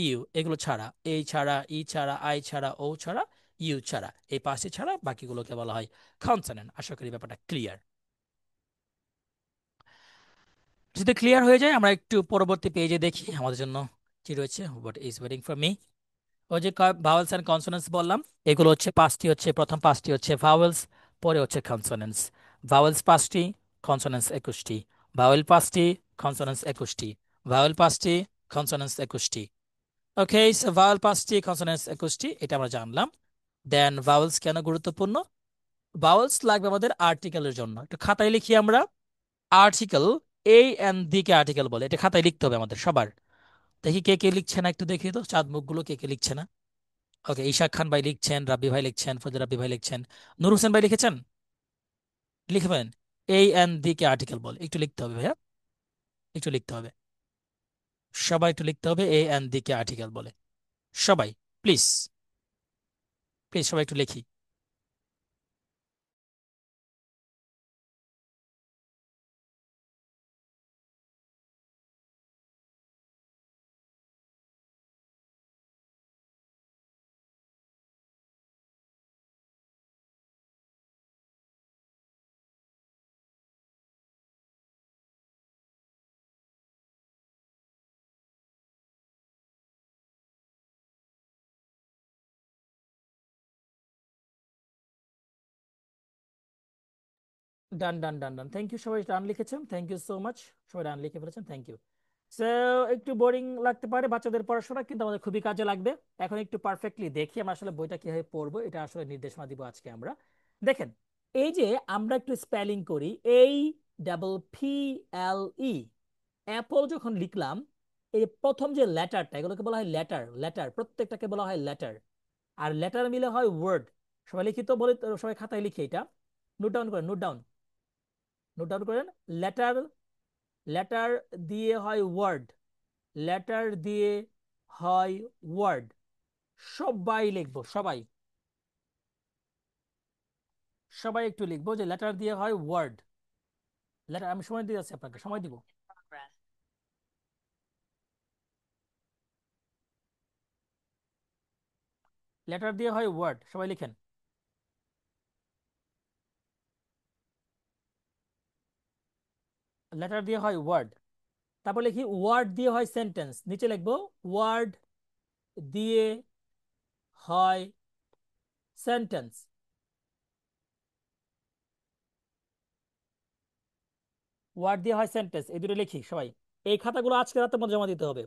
ইউ, এগুলো ছাড়া, এই ছাড়া, ই ছাড়া, আই ছাড়া, ও ছাড়া, ইউ ছাড়া, এই পাঁচটি ছাড়া বাকিগুলোকে বলা হয় কনসোনেন্ট। আশা করি ব্যাপারটা ক্লিয়ার। যদি ক্লিয়ার হয়ে যায় আমরা একটু পরবর্তী পেজে দেখি আমাদের জন্য কি রয়েছে। What is waiting for me. ওই যে ভাওয়েলস অ্যান্ড কনসোনেন্টস বললাম, এগুলো হচ্ছে পাঁচটি, হচ্ছে প্রথম পাঁচটি হচ্ছে ভাওয়েলস, পরে হচ্ছে কনসোনেন্টস। ভাওয়েলস পাঁচটি, কনসোনেন্টস 21টি। ভাওয়েল পাঁচটি, কনসোনেন্টস 21টি। ভাওয়েল পাঁচটি, কনসোনেন্টস 21টি। ওকে, সো ভাওয়েল পাঁচটি, কনসোনেন্টস 21টি, এটা আমরা জানলাম। দেন ভাওয়েলস কেন গুরুত্বপূর্ণ? ভাওয়েলস লাগবে আমাদের আর্টিকেলের জন্য। একটু খাতায় লিখি আমরা। Article, A N the K article বলে, এটা খাতায় লিখতে হবে আমাদের সবার। দেখি কে কে লিখছে না, একটু দেখি তো চাঁদ মুখগুলো, কে কে লিখছে না। ওকে, ইশাক খান ভাই লিখছেন, রাব্বি ভাই লিখছেন, ফজল রাব্বি ভাই লিখছেন, নূর হোসেন ভাই লিখেছেন। লিখবেন এই এন দি কে আর্টিকেল বল, একটু লিখতে হবে ভাইয়া, একটু লিখতে হবে। সবাই একটু লিখতে হবে A N the K article বলে। সবাই প্লিজ, প্লিজ সবাই একটু লিখি। ডান done done done, thank you. সবাই ডান লিখেছেন, থ্যাংক ইউ সো মাচ। সবাই ডান লিখে ফেলেছেন, থ্যাংক ইউ। সো একটু বোরিং লাগতে পারে বাচ্চাদের পড়াশোনা, কিন্তু আমাদের খুবই কাজে লাগবে। এখন একটু পারফেক্টলি দেখি আমরা আসলে বইটা কিভাবে পড়বো, এটা আসলে নির্দেশনা দিব আজকে আমরা। দেখেন, এই যে আমরা একটু স্পেলিং করি, এই ডাবল পি এল ই, অ্যাপল যখন লিখলাম, এই প্রথম যে লেটারটা, এগুলোকে বলা হয় লেটার। লেটার প্রত্যেকটাকে বলা হয় লেটার, আর লেটার মিলে হয় ওয়ার্ড। সবাই লিখিত বলে তো, সবাই খাতায় লিখে এটা নোট ডাউন করেন, নোট ডাউন, নোট ডাউন করেন। লেটার, লেটার দিয়ে হয় ওয়ার্ড, লেটার দিয়ে হয় ওয়ার্ড। সবাই লিখবো, সবাই, সবাই একটু লিখবো যে লেটার দিয়ে হয় ওয়ার্ড। লেটার, আমি সময় দিয়ে যাচ্ছি আপনাকে, সময় দিব। লেটার দিয়ে হয় ওয়ার্ড, সবাই লিখেন। লেটার দিয়ে হয় ওয়ার্ড, তারপর লিখি ওয়ার্ড দিয়ে হয় সেন্টেন্স, নিচে লিখবো ওয়ার্ড দিয়ে হয় সেন্টেন্স। ওয়ার্ড দিয়ে হয় সেন্টেন্স, এই দুটো লিখি সবাই। এই খাতাগুলো আজকে রাতের মধ্যে জমা দিতে হবে,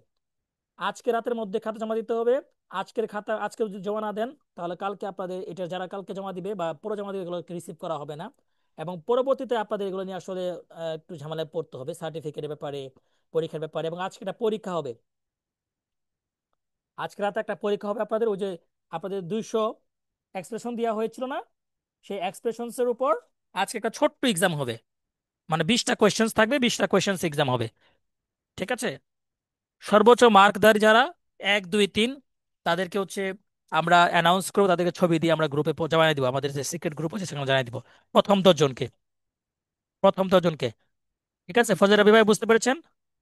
আজকে রাতের মধ্যে খাতা জমা দিতে হবে। আজকের খাতা আজকে যদি জমা না দেন তাহলে কালকে আপনাদের এটা, যারা কালকে জমা দিবে বা পরে জমা দিবে, এগুলো রিসিভ করা হবে না। এবং পরবর্তীতে আপনাদের এগুলো নিয়ে আসলে একটু ঝামেলায় পড়তে হবে, সার্টিফিকেটের ব্যাপারে, পরীক্ষার ব্যাপারে। এবং আজকে একটা পরীক্ষা হবে, আজকে রাতে একটা পরীক্ষা হবে আপনাদের। ওই যে আপনাদের 200 এক্সপ্রেশন দেওয়া হয়েছিল না, সেই এক্সপ্রেশনস এর উপর আজকে একটা ছোট্ট এক্সাম হবে, মানে 20টা কোয়েশ্চেন্স থাকবে, 20টা কোয়েশ্চেন্স এক্সাম হবে। ঠিক আছে? সর্বোচ্চ মার্কধারী যারা 1 2 3, তাদেরকে হচ্ছে আমরা অ্যানাউন্স করবো, তাদেরকে ছবি দিয়ে আমরা গ্রুপে জানিয়ে দিব, আমাদের যে সিক্রেট গ্রুপ আছে সেখানে জানিয়ে দিব। প্রথম 10 জনকে, প্রথম 10 জনকে। ঠিক আছে? ফজর রবি ভাই বুঝতে পেরেছেন?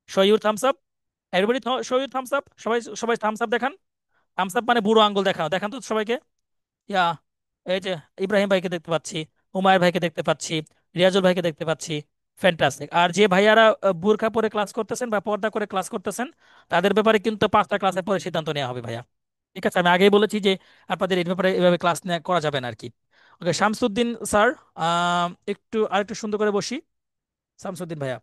Show your thumbs up, everybody show your thumbs up, সবাই সবাই থামস আপ দেখান। থামস আপ মানে বুড়ো আঙ্গুল দেখানো, দেখান তো সবাইকে। ইয়া, এই যে ইব্রাহিম ভাইকে দেখতে পাচ্ছি, উমায়ের ভাইকে দেখতে পাচ্ছি, রিয়াজুল ভাইকে দেখতে পাচ্ছি। ফ্যান্টাস্টিক। আর যে ভাইয়ারা বুরকা পরে ক্লাস করতেছেন বা পর্দা করে ক্লাস করতেছেন, তাদের ব্যাপারে কিন্তু 5টা ক্লাসের পরে সিদ্ধান্ত নেওয়া হবে ভাইয়া। ঠিক আছে? আমি আগেই বলেছি যে আপনাদের এই ব্যাপারে এভাবে ক্লাস নেওয়া করা যাবে না আর কি। ওকে, শামসুদ্দিন স্যার, একটু আরেকটু সুন্দর করে বসি। শামসুদ্দিন ভাইয়া,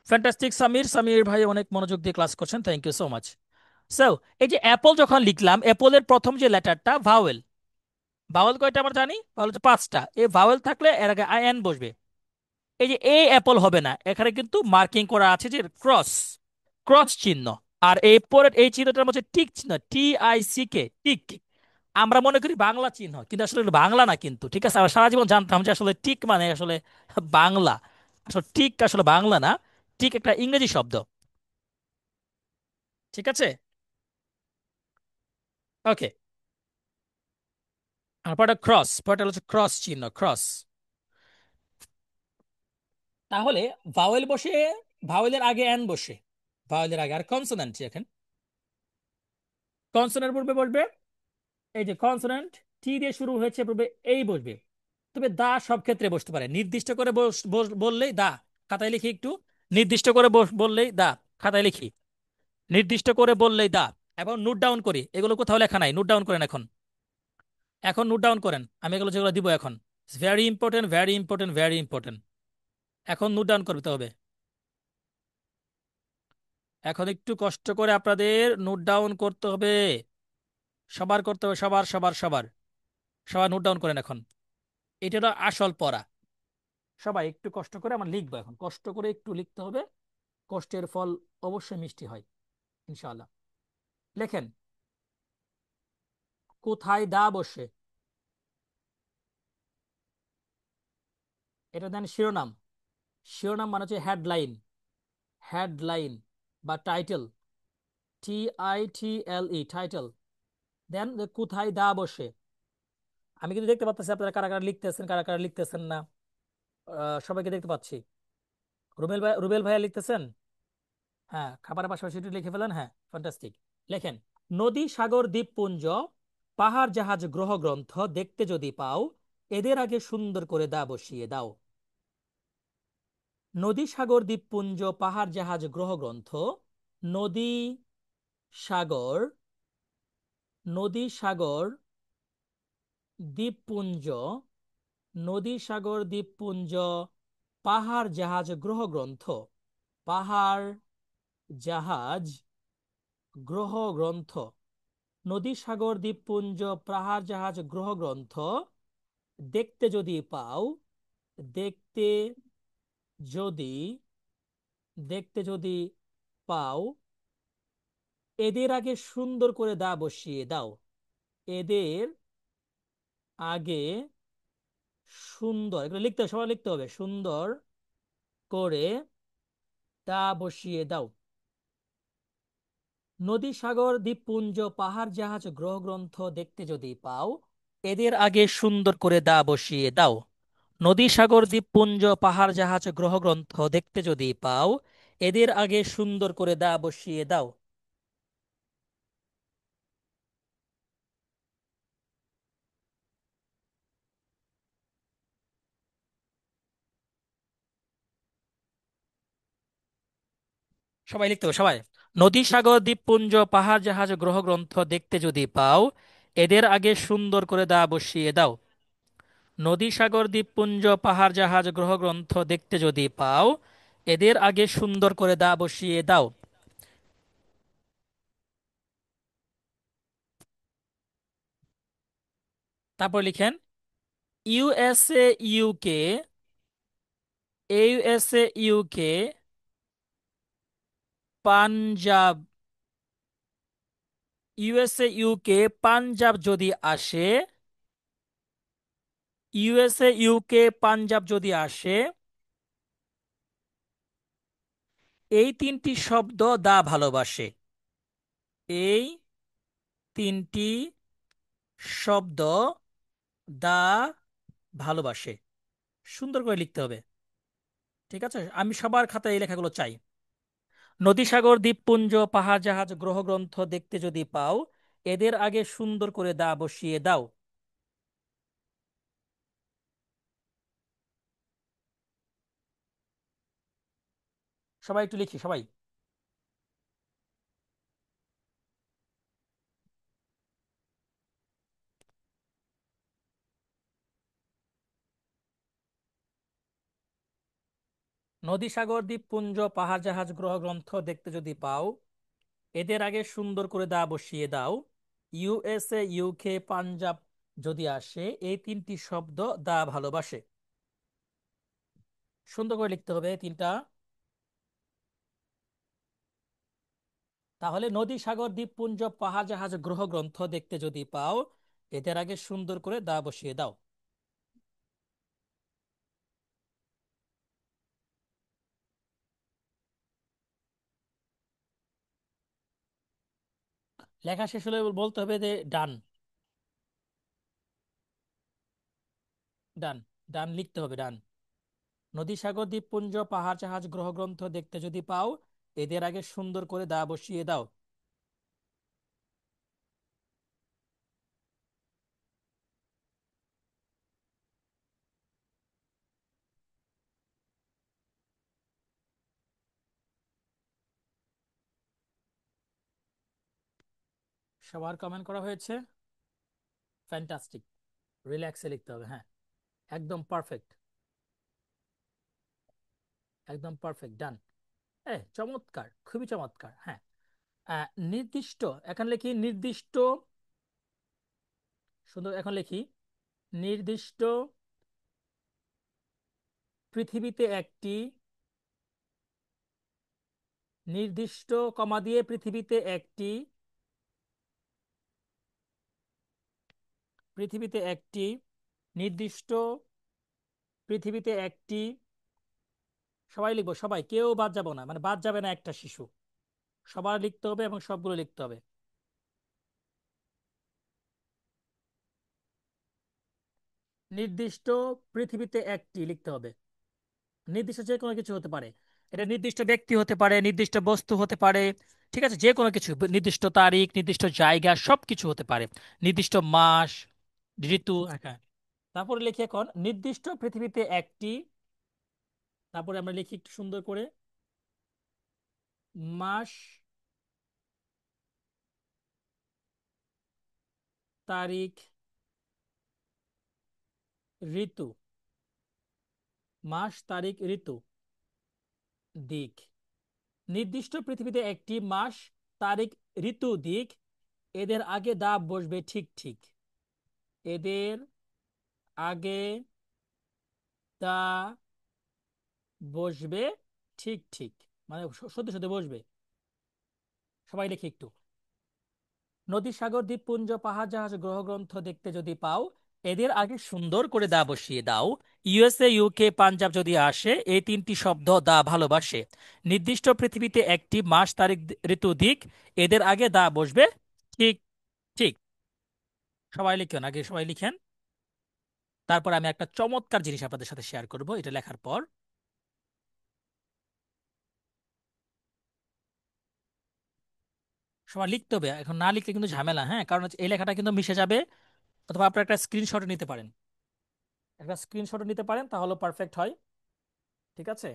ফ্যান্টাস্টিক। সামির, সামির ভাই অনেক মনোযোগ দিয়ে ক্লাস করছেন, thank you so much. So এই যে অ্যাপল যখন লিখলাম, অ্যাপলের প্রথম যে লেটারটা ভাওয়েল, ভাওয়েল কয়টা আমরা জানি? ভাওয়েল হচ্ছে 5টা। এই ভাওয়েল থাকলে এর আগে আইএন বসবে। এই যে এ অ্যাপল হবে না, এখানে কিন্তু মার্কিং করা আছে যে ক্রস, ক্রস চিহ্ন। আর এই পরের এই চিহ্নটার মধ্যে টিক চিহ্ন, TICK, টিক। আমরা মনে করি বাংলা চিহ্ন, কিন্তু আসলে এটা বাংলা না কিন্তু। ঠিক আছে? আমরা সারা জীবন জানতাম যে আসলে টিক মানে আসলে বাংলা। আসলে টিক আসলে বাংলা না, টিক একটা ইংরেজি শব্দ। ঠিক আছে? ওকে। আর পরটা ক্রস, পরটা হচ্ছে ক্রস চিহ্ন, ক্রস। তাহলে ভাওয়েল বসে, ভাওয়েলের আগে এন বসে, ভাওয়েলের আগে। আর কনসোনেন্ট, এখন কনসোনেন্ট পূর্বে বসবে, এই যে কনসোনেন্ট টি দিয়ে শুরু হয়েছে পূর্বে, এই বসবে। তবে দা সব ক্ষেত্রে বসতে পারে, নির্দিষ্ট করে বললেই দা। খাতায় লিখি একটু, নির্দিষ্ট করে বললেই দা, খাতায় লিখি, নির্দিষ্ট করে বললেই দা। এবং নোট ডাউন করি, এগুলো কোথাও লেখা নাই, নোট ডাউন করেন এখন, এখন নোট ডাউন করেন। আমি এগুলো যেগুলো দিব এখন, very important, very important, very important. এখন নোট ডাউন করতে হবে, এখন একটু কষ্ট করে আপনাদের নোট ডাউন করতে হবে, সবার করতে হবে, সবার সবার সবার, সবার নোট ডাউন করেন এখন। এটা হলো আসল পড়া। সবাই একটু কষ্ট করে, আমার লিখবো এখন, কষ্ট করে একটু লিখতে হবে। কষ্টের ফল অবশ্যই মিষ্টি হয়, ইনশাআল্লাহ। লেখেন, কোথায় দা বসে? এটা দেন শিরোনাম, শিরোনাম মানে হচ্ছে হেডলাইন, হেডলাইন বা টাইটেল, TITLE, টাইটেল। দেন কোথায় দা বসে। আমি কিন্তু দেখতে পাচ্ছি আপনারা কারা কারা লিখতেছেন, কারা কারা লিখতেছেন না। সবাইকে দেখতে পাচ্ছি। রুবেল ভাই, রুবেল ভাইয়া লিখতেছেন। হ্যাঁ, খাবারের পাশাপাশি একটু লিখে ফেলেন। হ্যাঁ, ফ্যান্টাস্টিক। লেখেন, নদী সাগর দ্বীপপুঞ্জ পাহাড় জাহাজ গ্রহ গ্রন্থ দেখতে যদি পাও, এদের আগে সুন্দর করে দা বসিয়ে দাও। নদী সাগর দ্বীপপুঞ্জ পাহাড় জাহাজ গ্রহ গ্রন্থ, নদী সাগর, নদী সাগর দ্বীপপুঞ্জ, নদী সাগর দ্বীপপুঞ্জ পাহাড় জাহাজ গ্রহ গ্রন্থ, পাহাড় জাহাজ গ্রহ গ্রন্থ, নদী সাগর দ্বীপপুঞ্জ পাহাড় জাহাজ গ্রহ গ্রন্থ দেখতে যদি পাও, দেখতে যদি, দেখতে যদি পাও, এদের আগে সুন্দর করে দা বসিয়ে দাও। এদের আগে সুন্দর, এগুলো লিখতে হবে, সবাই লিখতে হবে, সুন্দর করে দা বসিয়ে দাও। নদী সাগর দ্বীপপুঞ্জ পাহাড় জাহাজ গ্রহ গ্রন্থ দেখতে যদি পাও, এদের আগে সুন্দর করে দা বসিয়ে দাও। নদী সাগর দ্বীপপুঞ্জ পাহাড় জাহাজ গ্রহ গ্রন্থ দেখতে যদি পাও, এদের আগে সুন্দর করে দা বসিয়ে দাও। সবাই লিখতে হবে, সবাই। নদী, সাগর, দ্বীপপুঞ্জ, পাহাড়, জাহাজ, গ্রহ, গ্রন্থ দেখতে যদি পাও, এদের আগে সুন্দর করে দা বসিয়ে দাও। নদী, সাগর, দ্বীপপুঞ্জ, পাহাড়, জাহাজ, গ্রহ, গ্রন্থ দেখতে যদি পাও, এদের আগে সুন্দর করে দা বসিয়ে দাও। তারপর লিখেন USA, UK, USA, UK, Punjab, USA, UK, Punjab যদি আসে, ইউএসএ, ইউকে, পাঞ্জাব যদি আসে, এই তিনটি শব্দ দা ভালোবাসে। এই তিনটি শব্দ দা ভালোবাসে। সুন্দর করে লিখতে হবে, ঠিক আছে? আমি সবার খাতায় এই লেখাগুলো চাই। নদী, সাগর, দ্বীপপুঞ্জ, পাহাড়, জাহাজ, গ্রহ, গ্রন্থ দেখতে যদি পাও, এদের আগে সুন্দর করে দা বসিয়ে দাও। সবাই একটু লিখি, সবাই। নদী, সাগর, দ্বীপপুঞ্জ, পাহাড়, জাহাজ, গ্রহ, গ্রন্থ দেখতে যদি পাও, এদের আগে সুন্দর করে দা বসিয়ে দাও। ইউএসএ, ইউকে, পাঞ্জাব যদি আসে, এই তিনটি শব্দ দা ভালোবাসে। সুন্দর করে লিখতে হবে তিনটা। তাহলে নদী, সাগর, দ্বীপপুঞ্জ, পাহাড়, জাহাজ, গ্রহ, গ্রন্থ দেখতে যদি পাও, এদের আগে সুন্দর করে দা বসিয়ে দাও। লেখা শেষ হলে বলতে হবে যে ডান। ডান, ডান লিখতে হবে, ডান। নদী, সাগর, দ্বীপপুঞ্জ, পাহাড়, জাহাজ, গ্রহ, গ্রন্থ দেখতে যদি পাও, এদের আগে সুন্দর করে দা বসিয়ে দাও। সবার কমেন্ট করা হয়েছে? ফ্যান্টাস্টিক। রিল্যাক্সে লিখতে হবে, হ্যাঁ। একদম পারফেক্ট, একদম পারফেক্ট, ডান। চমৎকার, খুবই চমৎকার, হ্যাঁ। নির্দিষ্ট, এখন লিখি নির্দিষ্ট। সুন্দর, এখন লিখি নির্দিষ্ট পৃথিবীতে একটি, নির্দিষ্ট কমা দিয়ে পৃথিবীতে একটি, পৃথিবীতে একটি, নির্দিষ্ট পৃথিবীতে একটি। সবাই লিখবো, সবাই, কেউ বাদ যাবো না, মানে বাদ যাবে না একটা শিশু। সবার লিখতে হবে এবং সবগুলো লিখতে হবে। নির্দিষ্ট পৃথিবীতে একটি লিখতে হবে। নির্দিষ্ট যে কোনো কিছু হতে পারে, এটা নির্দিষ্ট ব্যক্তি হতে পারে, নির্দিষ্ট বস্তু হতে পারে, ঠিক আছে? যে কোনো কিছু, নির্দিষ্ট তারিখ, নির্দিষ্ট জায়গা, সব কিছু হতে পারে। নির্দিষ্ট মাস, ঋতু, হ্যাঁ। তারপরে লিখি এখন নির্দিষ্ট পৃথিবীতে একটি। তারপরে আমরা লিখি একটু সুন্দর করে মাস, তারিখ, ঋতু। মাস, তারিখ, ঋতু, দিক। নির্দিষ্ট পৃথিবীতে একটি মাস, তারিখ, ঋতু, দিক। এদের আগে দা বসবে ঠিক ঠিক। এদের আগে দা বসবে ঠিক ঠিক, মানে সত্যি সত্যি বসবে। সবাই লিখি একটু। নদী, সাগর, দ্বীপপুঞ্জ, পাহাড়, জাহাজ, গ্রহ, গ্রন্থ দেখতে যদি পাও, এদের আগে সুন্দর করে দা বসিয়ে দাও। ইউএসএ, ইউকে, পাঞ্জাব যদি আসে, এই তিনটি শব্দ দা ভালোবাসে। নির্দিষ্ট পৃথিবীতে একটি মাস, তারিখ, ঋতু, দিক। এদের আগে দা বসবে ঠিক ঠিক। সবাই লিখেন, আগে সবাই লিখেন। তারপর আমি একটা চমৎকার জিনিস আপনাদের সাথে শেয়ার করব এটা লেখার পর। সবাই লিখতে হবে, এখন না লিখলে কিন্তু ঝামেলা, হ্যাঁ, কারণ হচ্ছে এই লেখাটা কিন্তু মিশে যাবে। অথবা আপনারা একটা স্ক্রিনশট নিতে পারেন, একটা স্ক্রিনশট নিতে পারেন, তাহলে পারফেক্ট হয়। ঠিক আছে,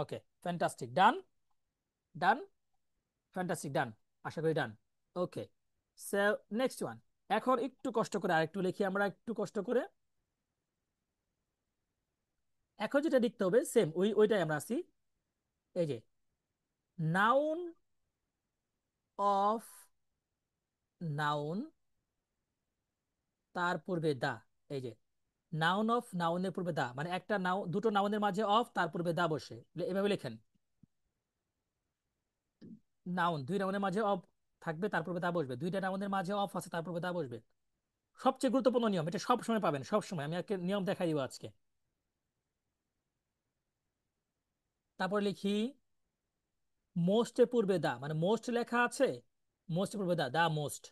ওকে, ফ্যান্টাস্টিক, ডান ডান, ফ্যান্টাস্টিক, ডান, আশা করি ডান। ওকে, সো নেক্সট ওয়ান। এখন একটু কষ্ট করে আরেকটু লিখি আমরা, একটু কষ্ট করে। এখন যেটা লিখতে হবে সেম ওইটাই আমরা আছি। এই যে নাউন অফ নাউন, তার পূর্বে দা। এই যে নাউন অফ নাউনের পূর্বে দা, মানে একটা নাউন, দুটো নাউনের মাঝে অফ, তার পূর্বে দা বসে, এভাবে লেখেন। নাউন, দুই নাউনের মাঝে অফ থাকবে, তার পূর্বে দা বসবে। দুইটা নাউনের মাঝে অফ আছে, তার পূর্বে দা বসবে। সবচেয়ে গুরুত্বপূর্ণ নিয়ম, এটা সব সময় পাবেন, সব সময় আমি আজকে নিয়ম দেখাই দিব আজকে। তারপর লিখি মোস্টের পূর্বে দা, মানে মোস্ট লেখা আছে, মোস্টের পূর্বে দা, দা মোস্ট,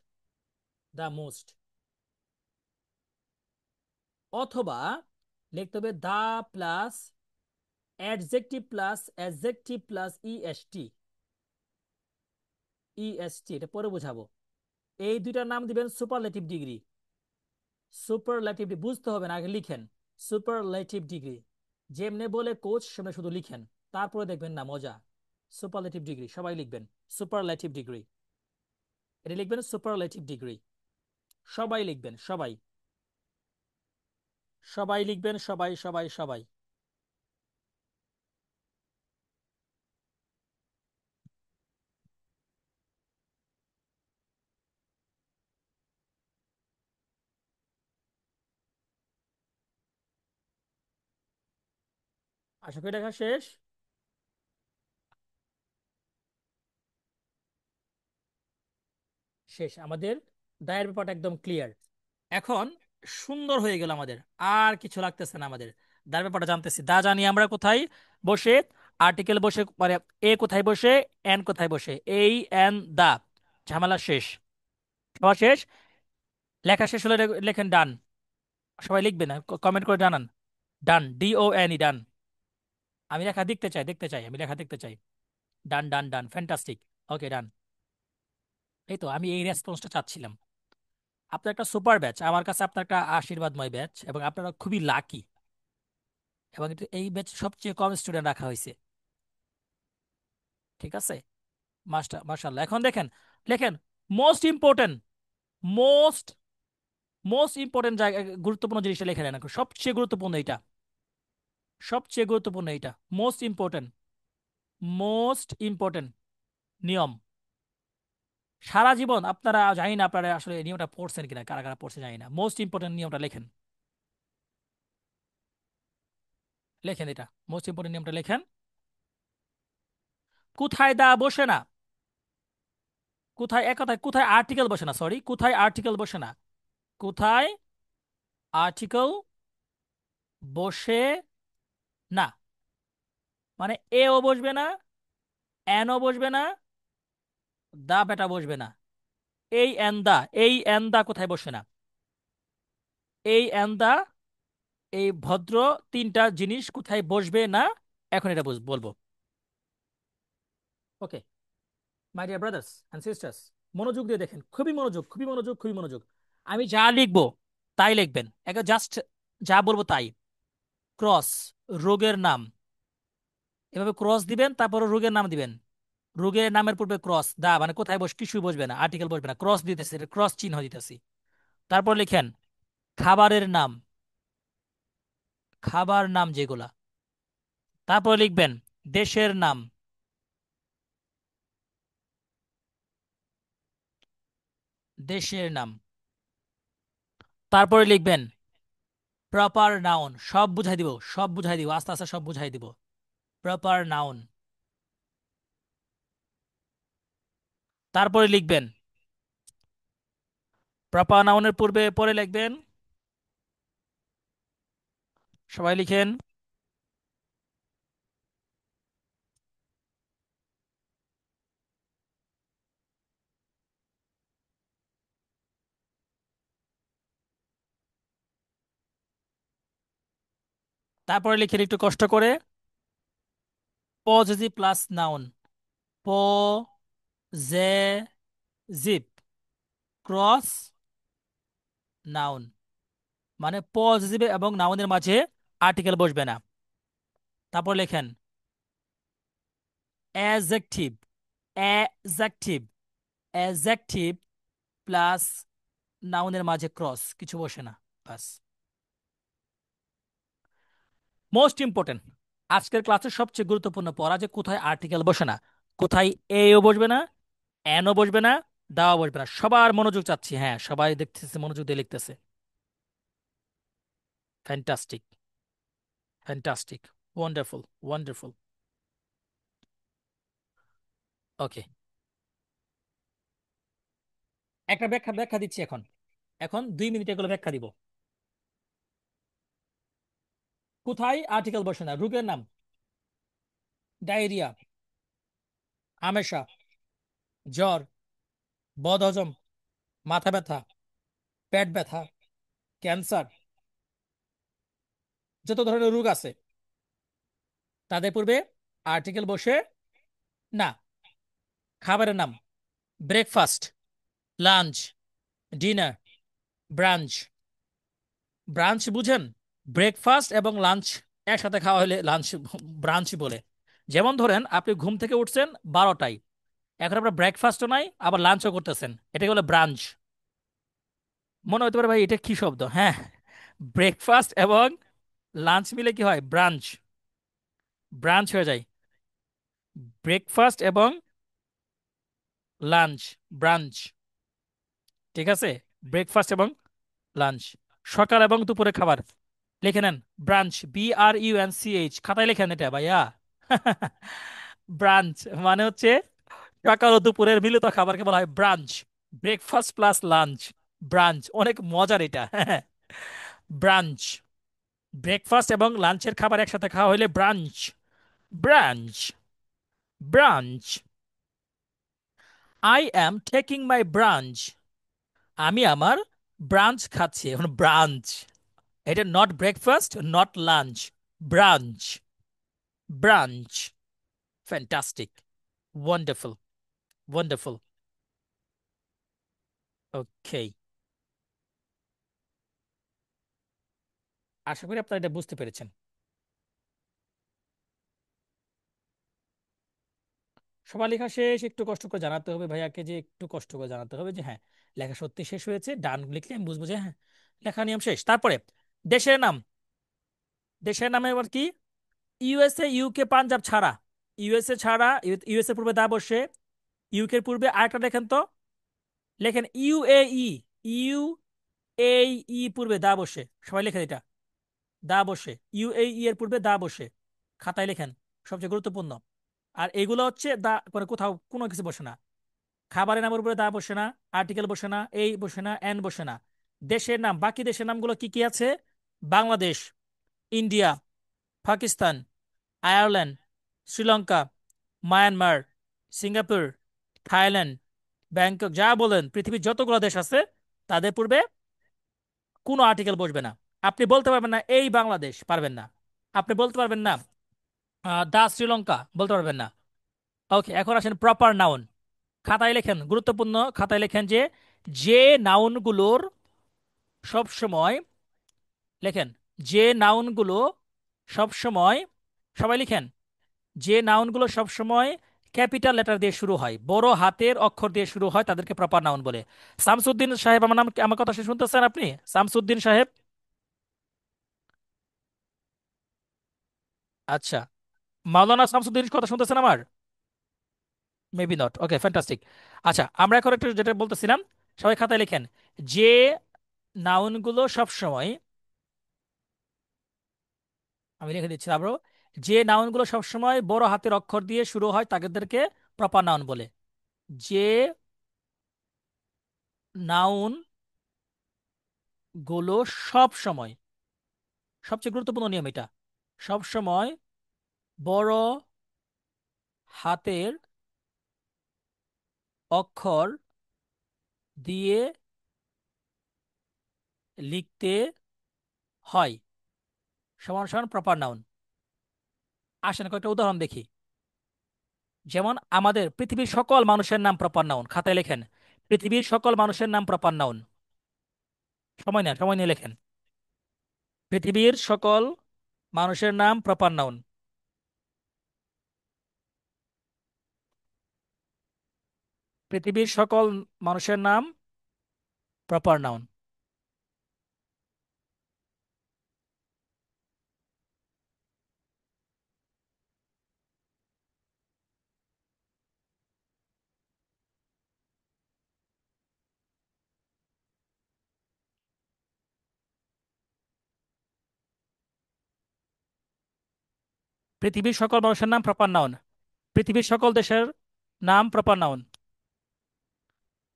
দা মোস্ট। অথবা লিখতে হবে the plus adjective plus adjective plus EST, EST, এটা পরে বুঝাবো। এই দুইটার নাম দিবেন সুপারলেটিভ ডিগ্রি। সুপারলেটিভ বুঝতে হবে না, আগে লিখেন সুপারলেটিভ ডিগ্রি। যেমনে বলে কোচ সেমনে শুধু লিখেন, তারপরে দেখবেন না মজা। সুপারলেটিভ ডিগ্রি সবাই লিখবেন, সুপারলেটিভ ডিগ্রি, এটা লিখবেন সুপারলেটিভ ডিগ্রি। সবাই লিখবেন, সবাই সবাই লিখবেন, সবাই সবাই সবাই। আশা করি লেখা শেষ। শেষ আমাদের দায়ের ব্যাপারটা একদম ক্লিয়ার। এখন সুন্দর হয়ে গেল আমাদের, আর কিছু লাগতেছে না আমাদের। দায়ের ব্যাপারটা জানতেছি, দা জানি আমরা কোথায় বসে, আর্টিকেল বসে, মানে এ কোথায় বসে, এন কোথায় বসে, এই এন দা, ঝামেলা শেষ, সবার শেষ। লেখা শেষ হলে লেখেন ডান। সবাই লিখবেন, কমেন্ট করে জানান ডান, DON, ডান। আমি লেখা দেখতে চাই, দেখতে চাই, আমি লেখা দেখতে চাই। ডান ডান ডান, ফ্যান্টাস্টিক। ওকে, ডান। এই তো আমি এই রেসপন্সটা চাচ্ছিলাম। আপনার একটা সুপার ব্যাচ, আমার কাছে আপনার একটা আশীর্বাদময় ব্যাচ, এবং আপনারা খুবই লাকি। এবং এই ব্যাচ সবচেয়ে কম স্টুডেন্ট রাখা হয়েছে, ঠিক আছে? মাশাআল্লাহ। এখন দেখেন, লেখেন most important, most most important জায়গা, গুরুত্বপূর্ণ জিনিসটা লেখা নেন এখন। সবচেয়ে গুরুত্বপূর্ণ এইটা, সবচেয়ে গুরুত্বপূর্ণ এইটা, মোস্ট ইম্পর্টেন্ট, মোস্ট ইম্পর্টেন্ট নিয়ম। সারা জীবন আপনারা, জানি না আপনারা আসলে এই নিয়মটা পড়ছেন কিনা, কারা কারা পড়ছে জানি না। মোস্ট ইম্পর্টেন্ট নিয়মটা লেখেন, লেখেন এটা, মোস্ট ইম্পর্টেন্ট নিয়মটা লেখেন। কোথায় দা বসে না, কোথায়, এক কথায় কোথায় আর্টিকেল বসে না, সরি, কোথায় আর্টিকেল বসে না, কোথায় আর্টিকেল বসে না, মানে এও বসবে না, এনও বসবে না, দা বেটা বসবে না। এই এন দা, এই এন দা কোথায় বসে না, এই এন দা, এই ভদ্র তিনটা জিনিস কোথায় বসবে না, এখন এটা বলবো। Okay my dear brothers and sisters, মনোযোগ দিয়ে দেখেন, খুবই মনোযোগ, খুবই মনোযোগ, খুবই মনোযোগ। আমি যা লিখবো তাই লিখবেন, একে জাস্ট যা বলবো তাই। ক্রস, রোগের নাম, এভাবে ক্রস দিবেন, তারপর রোগের নাম দিবেন। রোগের নামের পূর্বে ক্রস, দা মানে কোথায় কিছুই বসবে না, আর্টিকেল বসবে না, ক্রস দিতেছি, ক্রস চিহ্ন দিতেছি। তারপর লিখেন খাবারের নাম, খাবার নাম যেগুলা। তারপর লিখবেন দেশের নাম, দেশের নাম। তারপরে লিখবেন প্রপার নাউন, সব বুঝাই দিব, সব বুঝাই দিব, আস্তে আস্তে সব বুঝাই দিব। Proper noun. তারপরে লিখবেন প্রপার নাউনের পূর্বে পরে লিখবেন, সবাই লিখেন তারপরে লিখেন একটু কষ্ট করে positive plus noun, possessive cross noun, মানে পজিটিভ এবং নাউনের মাঝে আর্টিকেল বসবে না। তারপর লেখেন অ্যাজেকটিভ, অ্যাজেকটিভ, অ্যাজেকটিভ প্লাস নাউনের মাঝে ক্রস, কিছু বসে না, বাস। মোস্ট ইম্পর্টেন্ট, আজকের ক্লাসের সবচেয়ে গুরুত্বপূর্ণ পড়া, যে কোথায় আর্টিকেল বসে না, কোথায় এও বসবে না, এনও বসবে না, দাও বসবে না। সবার মনোযোগ চাচ্ছি, হ্যাঁ সবাই দেখতেছে, মনোযোগ দিয়ে লিখতেছে। Fantastic, fantastic, wonderful, wonderful. Okay, একটা ব্যাখ্যা ব্যাখ্যা দিচ্ছি এখন। এখন 2 মিনিট এগুলো ব্যাখ্যা দিব। কোথায় আর্টিকেল বসে না? রোগের নাম, ডায়রিয়া, আমাশা, জ্বর, বদহজম, মাথা ব্যথা, পেট ব্যথা, ক্যান্সার, যত ধরনের রোগ আছে তাদের পূর্বে আর্টিকেল বসে না। খাবারের নাম, breakfast, lunch, dinner, branch. Branch বুঝেন? ব্রেকফাস্ট এবং লাঞ্চ একসাথে খাওয়া হলে লাঞ্চ ব্রাঞ্চ বলে। যেমন ধরেন আপনি ঘুম থেকে উঠছেন 12টায়, এখন আপনার ব্রেকফাস্টও নাই আবার লাঞ্চও করতেছেন, এটাকে বলে ব্রাঞ্চ। মনে হতে পারে ভাই এটা কি শব্দ, হ্যাঁ, ব্রেকফাস্ট এবং লাঞ্চ মিলে কি হয়? ব্রাঞ্চ, ব্রাঞ্চ হয়ে যায়। ব্রেকফাস্ট এবং লাঞ্চ, ব্রাঞ্চ। ঠিক আছে, ব্রেকফাস্ট এবং লাঞ্চ। সকাল এবং দুপুরে খাবার লিখে নেন, ব্রাঞ্চ, BRUNCH, খাতায় লেখেন এটা ভাইয়া। ব্রাঞ্চ মানে হচ্ছে সকাল ও দুপুরের মিলিত খাবারকে বলা হয় branch. Breakfast plus lunch, branch. অনেক মজার এটা। ব্রাঞ্চ, ব্রেকফাস্ট এবং লাঞ্চের খাবার একসাথে খাওয়া হলে brunch, brunch, brunch. I am taking my brunch, আমি আমার ব্রাঞ্চ খাচ্ছি। এখন ব্রাঞ্চ, এটা not breakfast, not lunch, brunch, brunch. Fantastic, wonderful, wonderful. Okay, আশা করি আপনারা এটা বুঝতে পেরেছেন। সবার লেখা শেষ, একটু কষ্ট করে জানাতে হবে ভাইয়াকে, যে একটু কষ্ট করে জানাতে হবে যে হ্যাঁ লেখা সত্যি শেষ হয়েছে। ডান লিখলে আমি বুঝবো যে হ্যাঁ লেখা নিয়ম শেষ। তারপরে দেশের নাম, দেশের নামে এবার কি? USA, UK, পাঞ্জাব ছাড়া, USA ছাড়া, ইউএসএ পূর্বে দা বসে, ইউকে পূর্বে আরেকটা লেখেন তো, লেখেন UAE, UAE পূর্বে দা বসে, সবাই লেখেন এটা, দা বসে, UAE এর পূর্বে দা বসে, খাতায় লেখেন, সবচেয়ে গুরুত্বপূর্ণ। আর এগুলো হচ্ছে দা করে কোথাও কোনো কিছু বসে না। খাবারের নামের উপরে দা বসে না, আর্টিকেল বসে না, এই বসে না, এন বসে না। দেশের নাম, বাকি দেশের নামগুলো কি কি আছে? Bangladesh, India, Pakistan, Ireland, Sri Lanka, Myanmar, Singapore, Thailand, Bangkok, যা বলেন পৃথিবীর যতগুলো দেশ আছে তাদের পূর্বে কোনো আর্টিকেল বসবে না। আপনি বলতে পারবেন না এই বাংলাদেশ, পারবেন না। আপনি বলতে পারবেন না দা শ্রীলঙ্কা, বলতে পারবেন না। ওকে, এখন আসেন প্রপার নাউন। খাতায় লেখেন, গুরুত্বপূর্ণ, খাতায় লেখেন যে যে নাউনগুলোর সব সময়, লেখেন যে নাউনগুলো সব সময়, সবাই লিখেন, যে নাউনগুলো সব সময় ক্যাপিটাল লেটার দিয়ে শুরু হয়, বড় হাতের অক্ষর দিয়ে শুরু হয়, তাদেরকে প্রপার নাউন বলে। শামসুদ্দিন সাহেব, আমার নাম, আমার কথা শুনতেছেন আপনি? শামসুদ্দিন সাহেব, আচ্ছা, মাওলানা শামসুদ্দিন কথা শুনতেছেন আমার? Maybe not, okay fantastic. আচ্ছা, আমরা এখন একটু যেটা বলতেছিলাম, সবাই খাতায় লেখেন যে নাউনগুলো সব সময়, আমি লিখে দিচ্ছি আবারও, যে নাউনগুলো সবসময় বড় হাতের অক্ষর দিয়ে শুরু হয় তাদেরকে প্রপার নাউন বলে। যে নাউন গুলো সব সময়, সবচেয়ে গুরুত্বপূর্ণ নিয়ম এটা, সব সময় বড় হাতের অক্ষর দিয়ে লিখতে হয়, সমান সমান প্রপার নাউন। আসেন কয়েকটা উদাহরণ দেখি। যেমন আমাদের পৃথিবীর সকল মানুষের নাম প্রপার নাউন, খাতায় লেখেন পৃথিবীর সকল মানুষের নাম প্রপার নাউন। সময় নেন, সময় নিয়ে লেখেন, পৃথিবীর সকল মানুষের নাম প্রপার নাউন। পৃথিবীর সকল মানুষের নাম প্রপার নাউন। পৃথিবীর সকল মানুষের নাম প্রপার নাউন। পৃথিবীর সকল দেশের নাম প্রপার নাউন।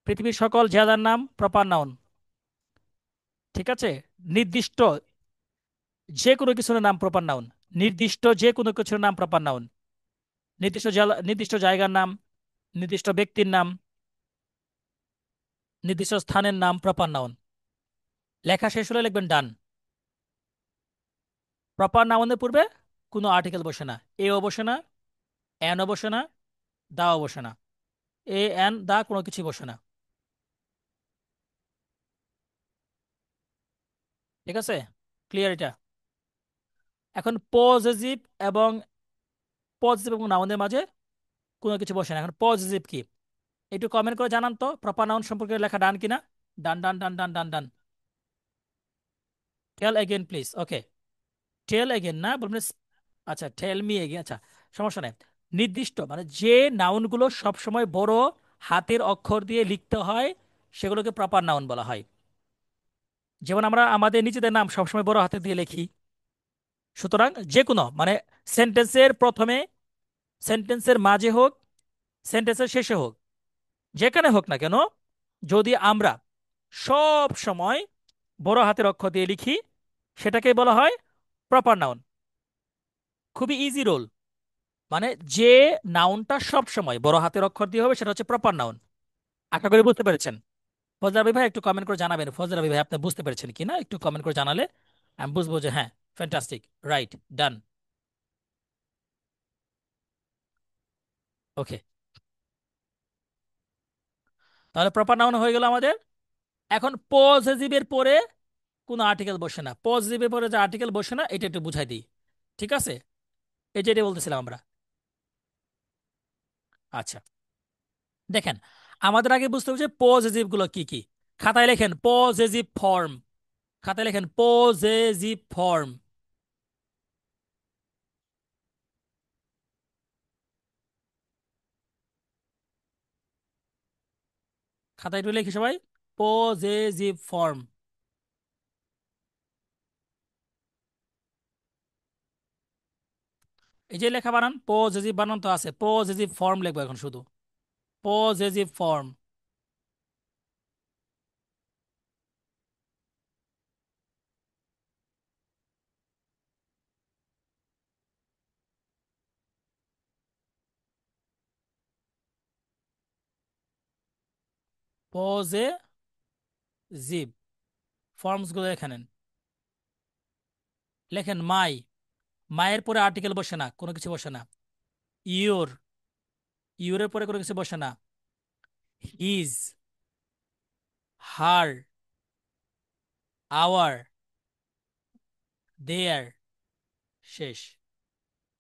পৃথিবীর সকল জেলার নাম প্রপার নাউন। ঠিক আছে। নির্দিষ্ট যে কোনো কিছুর নাম প্রপার নাউন। নির্দিষ্ট যে কোনো কিছুর নাম প্রপার নাউন। নির্দিষ্ট জেলা, নির্দিষ্ট জায়গার নাম, নির্দিষ্ট ব্যক্তির নাম, নির্দিষ্ট স্থানের নাম প্রপার নাউন। লেখা শেষ হলে লিখবেন ডান। প্রপার নাউনের পূর্বে কোনো আর্টিকেল বসে না। এও বসে না, এনও বসে না, দাও বসে না। এ এন দা কোনো কিছু বসে না। ঠিক আছে, ক্লিয়ার এটা? এখন এবং পজিটিভ এবং নাউনের মাঝে কোনো কিছু বসে না। এখন পজিটিভ কি একটু কমেন্ট করে জানান তো, প্রপার নাউন সম্পর্কে লেখা ডান কিনা। Done done done done done done. Tell again please. Okay, tell again না বলবেন। আচ্ছা, টেল মি এগেন। আচ্ছা, সমস্যা নেই। নির্দিষ্ট মানে যে নাউনগুলো সবসময় বড় হাতের অক্ষর দিয়ে লিখতে হয় সেগুলোকে প্রপার নাউন বলা হয়। যেমন আমরা আমাদের নিজেদের নাম সবসময় বড় হাতে দিয়ে লিখি। সুতরাং যে কোনো মানে সেন্টেন্সের প্রথমে, সেন্টেন্সের মাঝে হোক, সেন্টেন্সের শেষে হোক, যেখানে হোক না কেন, যদি আমরা সব সময় বড় হাতের অক্ষর দিয়ে লিখি সেটাকে বলা হয় প্রপার নাউন। খুবই ইজি রোল। মানে যে নাউনটা সব সময় বড় হাতের অক্ষর দিয়ে হবে সেটা হচ্ছে প্রপার নাউন। আশা করি বুঝতে পেরেছেন। ফজল রাব্বি ভাই একটু কমেন্ট করে জানাবেন, ফজল রাব্বি ভাই আপনি বুঝতে পেরেছেন কিনা, একটু কমেন্ট করে জানালে আমি বুঝবো যে হ্যাঁ, ফ্যান্টাস্টিক, রাইট, ডান। ওকে, তাহলে প্রপার নাউন হয়ে গেল আমাদের। এখন পজেসিভের পরে কোনো আর্টিকেল বসে না। পজেসিভের পরে যে আর্টিকেল বসে না এটা একটু বুঝাই দিই। ঠিক আছে, এই যে এটা বলতেছিলাম আমরা। আচ্ছা, দেখেন, আমাদের আগে বুঝতে হবে যে পজেসিভ গুলো কি কি। খাতায় লেখেন পজেসিভ ফর্ম। খাতায় লেখেন পজেসিভ ফর্ম। খাতায় একটু লিখি সবাই, পজেসিভ ফর্ম। এই যে লেখা বানান, পজেসিভ বানান তো আছে, পজেসিভ ফর্ম লিখবো এখন শুধু, পজেসিভ ফর্ম। পজেসিভ ফর্মস গুলো এখানে লেখেন। মাই, মায়ের পরে আর্টিকেল বসে না, কোনো কিছু বসে না। ইউর, ইউরের পরে কোনো কিছু বসে না। হিজ, হার, আওয়ার, দেয়ার, শেষ।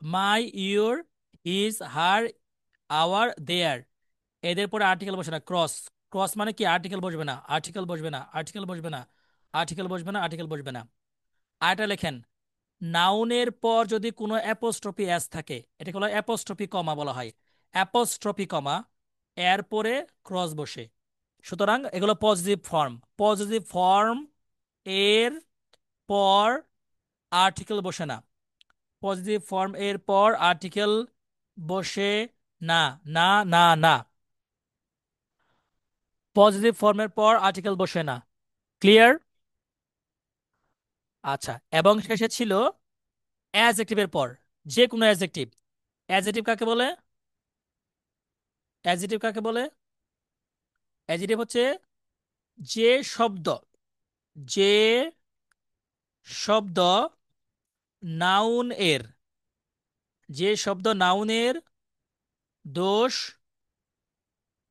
মাই, ইউর, হিজ, হার, আওয়ার, দেয়ার, এদের পরে আর্টিকেল বসে না। ক্রস, ক্রস মানে কি আর্টিকেল বসবে না, আর্টিকেল বসবে না, আর্টিকেল বসবে না, আর্টিকেল বসবে না, আর্টিকেল বসবে না। আরেকটা লেখেন, নাউনের পর যদি কোনো অ্যাপোস্ট্রফি এস থাকে এটাকে বলা হয় অ্যাপোস্ট্রফি কমা বলা হয়। অ্যাপোস্ট্রফি কমা, এর পরে ক্রস বসে। সুতরাং এগুলো পজিটিভ ফর্ম। পজিটিভ ফর্ম এর পর আর্টিকেল বসে না। পজিটিভ ফর্ম এর পর আর্টিকেল বসে না, না না না। পজিটিভ ফর্মের পর আর্টিকেল বসে না। ক্লিয়ার? আচ্ছা, এবং শেষে ছিল অ্যাডজেক্টিভের পর যে কোনো অ্যাডজেক্টিভ। অ্যাডজেক্টিভ কাকে বলে? অ্যাডজেক্টিভ কাকে বলে? অ্যাডজেক্টিভ হচ্ছে যে শব্দ, যে শব্দ নাউন এর, যে শব্দ নাউনের দোষ,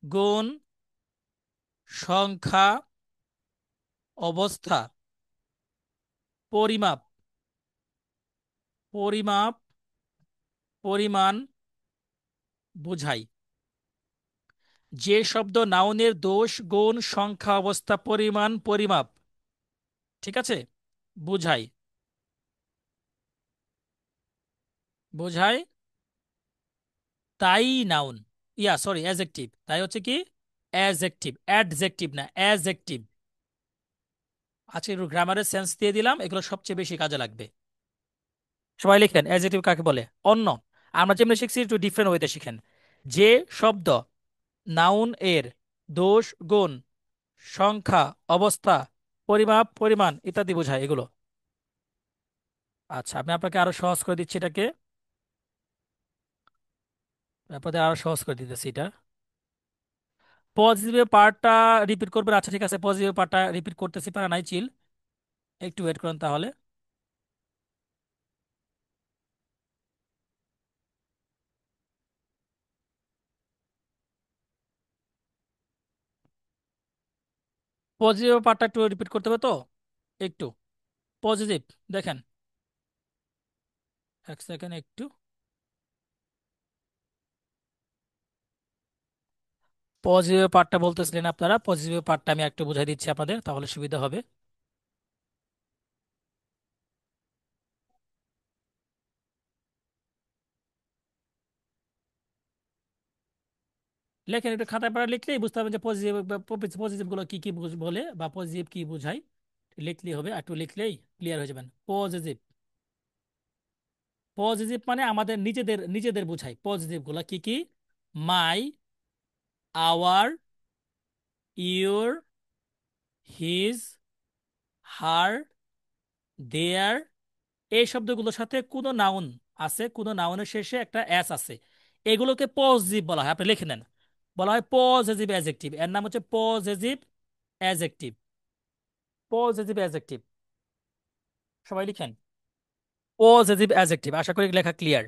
গুণ, সংখ্যা, অবস্থা, পরিমাপ, পরিমাপ, পরিমাণ বুঝায়। যে শব্দ নাউনের দোষ গুণ সংখ্যা অবস্থা পরিমাণ পরিমাপ, ঠিক আছে, বুঝাই, বোঝায়, তাই নাউন, ইয়া সরি অ্যাজেক্টিভ, তাই হচ্ছে কি অ্যাজেক্টিভ, অ্যাডজেক্টিভ না অ্যাজেক্টিভ। আচ্ছা একটু গ্রামারের সেন্স দিয়ে দিলাম, এগুলো সবচেয়ে বেশি কাজে লাগবে। সবাই লিখেন অ্যাডজেক্টিভ কাকে বলে। অন্য আমরা যেমনি শিখছি একটু ডিফারেন্ট ওয়েতে শিখেন। যে শব্দ নাউন এর দোষ গুণ সংখ্যা অবস্থা পরিমাপ পরিমাণ ইত্যাদি বোঝায় এগুলো। আচ্ছা আমি আপনাকে আরো সহজ করে দিচ্ছি এটাকে, আপনাদের আরো সহজ করে দিতেছি এটা। পজিটিভ পার্টটা রিপিট করবেন, আচ্ছা ঠিক আছে পজিটিভ পার্টটা রিপিট করতেছি, পারা নাই চিল, একটু ওয়েট করেন তাহলে। পজিটিভ পার্টটা একটু রিপিট করতে হবে তো একটু। পজিটিভ দেখেন, এক সেকেন্ড একটু। পজিটিভ পার্টটা বলতেছিলেন আপনারা, পজিটিভ পার্টটা আমি একটু বুঝাই দিচ্ছি আপনাদের তাহলে সুবিধা হবে। লেখেন একটু খাতায় পাড়া লিখলেই বুঝতে পারবেন যে পজিটিভ, পজিটিভ গুলো কি কি বলে বা পজিটিভ কি বোঝায়, লিখলেই হবে, একটু লিখলেই ক্লিয়ার হয়ে যাবেন। পজিটিভ, পজিটিভ মানে আমাদের নিজেদের নিজেদের বোঝায় পজিটিভ গুলা কি কি। মাই, আওয়ার, ইউর, হিজ, হার, দেয়ার, এই শব্দগুলোর সাথে কোনো নাউন আছে, কোনো নাউনের শেষে একটা এস আছে, এগুলোকে পজিটিভ বলা হয়। আপনি লিখে নেন, বলা হয় পজিটিভ অ্যাডজেক্টিভ, এর নাম হচ্ছে পজিটিভ অ্যাডজেক্টিভ, পজিটিভ অ্যাডজেক্টিভ। সবাই লিখেন পজিটিভ অ্যাডজেক্টিভ, আশা করি লেখা ক্লিয়ার।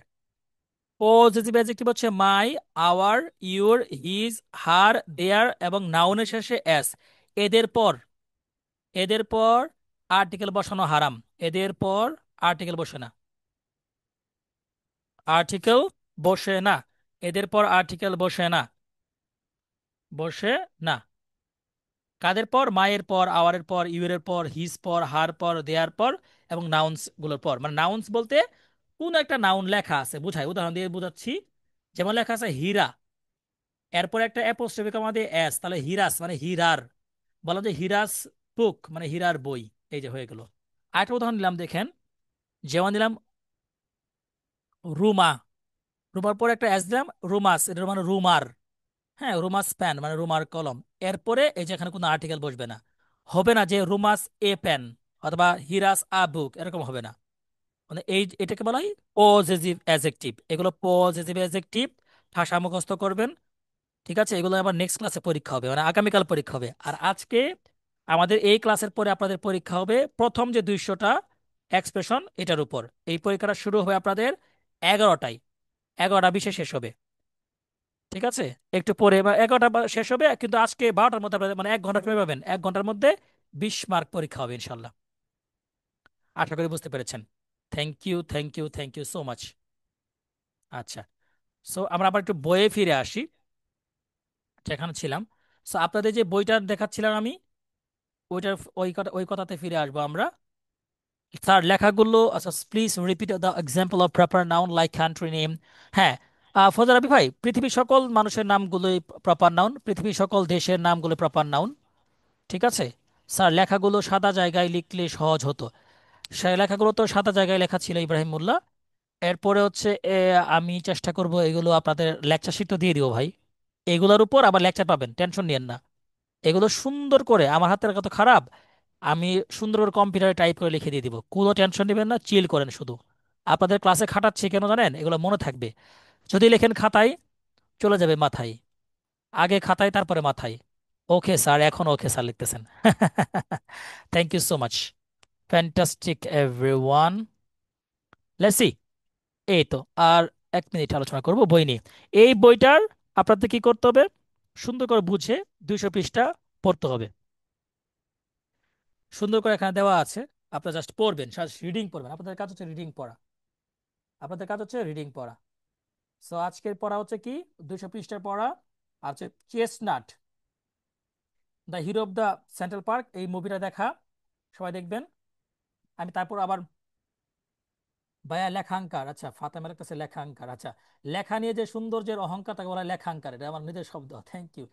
পজিটিভ অ্যাডজেক্টিভ হচ্ছে মাই, আওয়ার, ইউর, হিজ, হার, দেয়ার এবং নাউনের শেষে এস। এদের পর, এদের পর আর্টিকেল বসানো হারাম, এদের পর আর্টিকেল বসে না, আর্টিকেল বসে না, এদের পর আর্টিকেল বসে না, বসে না। কাদের পর? মায়ের পর, আওয়ারের পর, ইউরের পর, হিজ পর, হার পর, দেয়ার পর এবং নাউন্স গুলোর পর। মানে নাউন্স বলতে কোন একটা নাউন লেখা আছে বুঝায়, উদাহরণ দিয়ে বোঝাচ্ছি। যেমন লেখা আছে হীরা, এরপর একটা অ্যাপোস্ট্রফি কমা দিয়ে এস, তাহলে হিরাস মানে হীরার, বলা যায় হিরাস বুক মানে হীরার বই। এই যে হয়ে গেল। আরেকটা উদাহরণ নিলাম দেখেন, যেমন দিলাম রুমা, রুমার পরে একটা এস দিলাম রুমাস, এটা মানে রুমার, হ্যাঁ রুমাস প্যান মানে রুমার কলম। এরপরে এই যে এখানে কোনো আর্টিকেল বসবে না, হবে না যে রুমাস এ পেন অথবা হিরাস আ বুক, এরকম হবে না। মানে এই এটাকে বলা হয় পজেসিভ অ্যাডজেক্টিভ। এগুলো পজেসিভ অ্যাডজেক্টিভ, ভাষা মুখস্থ করবেন, ঠিক আছে। এগুলো আবার নেক্সট ক্লাসে পরীক্ষা হবে, মানে আগামীকাল পরীক্ষা হবে। আর আজকে আমাদের এই ক্লাসের পরে আপনাদের পরীক্ষা হবে প্রথম যে 200টা এক্সপ্রেশন এটার উপর। এই পরীক্ষাটা শুরু হবে আপনাদের 11টায়, 11টা 20-এ শেষ হবে, ঠিক আছে। একটু পরে বা 11টা শেষ হবে, কিন্তু আজকে 12টার মধ্যে আপনাদের মানে 1 ঘন্টা সময় পাবেন, 1 ঘন্টার মধ্যে 20 মার্ক পরীক্ষা হবে ইনশাল্লাহ। আশা করি বুঝতে পেরেছেন। Thank you, thank you, thank you so much. আচ্ছা, সো আমরা আবার একটু বইয়ে ফিরে আসি যেখানে ছিলাম। সো আপনাদের যে বইটা দেখাচ্ছিলাম আমি, ওইটার ওই কথাতে ফিরে আসবো আমরা। স্যার লেখাগুলো, আচ্ছা please repeat the example of proper noun like country name. হ্যাঁ, ফজল রাবি ভাই, পৃথিবীর সকল মানুষের নামগুলোই প্রপার নাউন, পৃথিবীর সকল দেশের নামগুলো প্রপার নাউন, ঠিক আছে। স্যার লেখাগুলো সাদা জায়গায় লিখলে সহজ হতো। সে লেখাগুলো তো সাদা জায়গায় লেখা ছিল ইব্রাহিম মোল্লা। এরপরে হচ্ছে আমি চেষ্টা করব এগুলো আপনাদের লেকচার শিট তো দিয়ে দিব ভাই, এগুলোর উপর আবার লেকচার পাবেন, টেনশন নিয়েন না। এগুলো সুন্দর করে, আমার হাতের কত খারাপ, আমি সুন্দর করে কম্পিউটারে টাইপ করে লিখে দিয়ে দিব, কোনো টেনশন নেবেন না, চিল করেন শুধু। আপনাদের ক্লাসে খাটাচ্ছি কেন জানেন? এগুলো মনে থাকবে, যদি লেখেন খাতায় চলে যাবে মাথায়, আগে খাতায় তারপরে মাথায়। ওকে স্যার, এখন ওকে স্যার লিখতেছেন। Thank you so much, fantastic everyone. Let's see. এই তো আর 1 মিনিট আলোচনা করব বই নিয়ে। এই বইটার আপনাদের কি করতে হবে? সুন্দর করে বুঝে 200 পৃষ্ঠা পড়তে হবে। সুন্দর করে এখানে দেওয়া আছে, আপনারা জাস্ট পড়বেন, জাস্ট রিডিং পড়বেন। আপনাদের কাজ হচ্ছে রিডিং পড়া, আপনাদের কাজ হচ্ছে রিডিং পড়া। সো আজকের পড়া হচ্ছে কি 200 পৃষ্ঠার পড়া। আর হচ্ছে chestnut, the hero of the central park, এই মুভিটা দেখা, সবাই দেখবেন। আমি তারপর আবার ভাইয়া লেখাঙ্কার, আচ্ছা ফাতেমার কাছে লেখাঙ্কার, আচ্ছা লেখা নিয়ে যে সৌন্দর্যের অহংকার তাকে বলা হয় লেখাঙ্কার, এটা আমার নিজের শব্দ, থ্যাংক ইউ।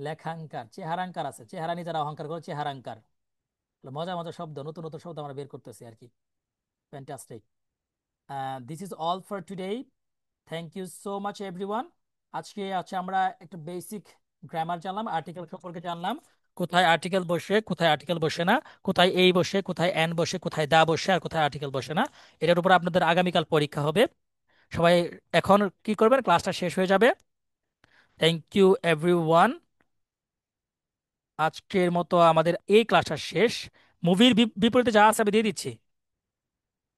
লেখাঙ্কার, চেহারাঙ্কার আছে, চেহারা নিয়ে যারা অহংকার করে চেহারাঙ্কার। মজা মজা শব্দ, নতুন নতুন শব্দ আমরা বের করতেছি আর কি। Fantastic. This is all for today. Thank you so much everyone. আজকে আছে আমরা একটা বেসিক গ্রামার জানলাম, আর্টিকেল সম্পর্কে জানলাম, কোথায় আর্টিকেল বসে কোথায় আর্টিকেল বসে না, কোথায় এই বসে কোথায় এন বসে, কোথায় দা বসে আর কোথায় আর্টিকেল বসে না। এটার উপর আপনাদের আগামীকাল পরীক্ষা হবে। সবাই এখন কি করবেন, ক্লাসটা শেষ হয়ে যাবে। Thank you everyone. আজকের মতো আমাদের এই ক্লাসটা শেষ। মুভির বিপরীতে যা আছে আমি দিয়ে দিচ্ছি।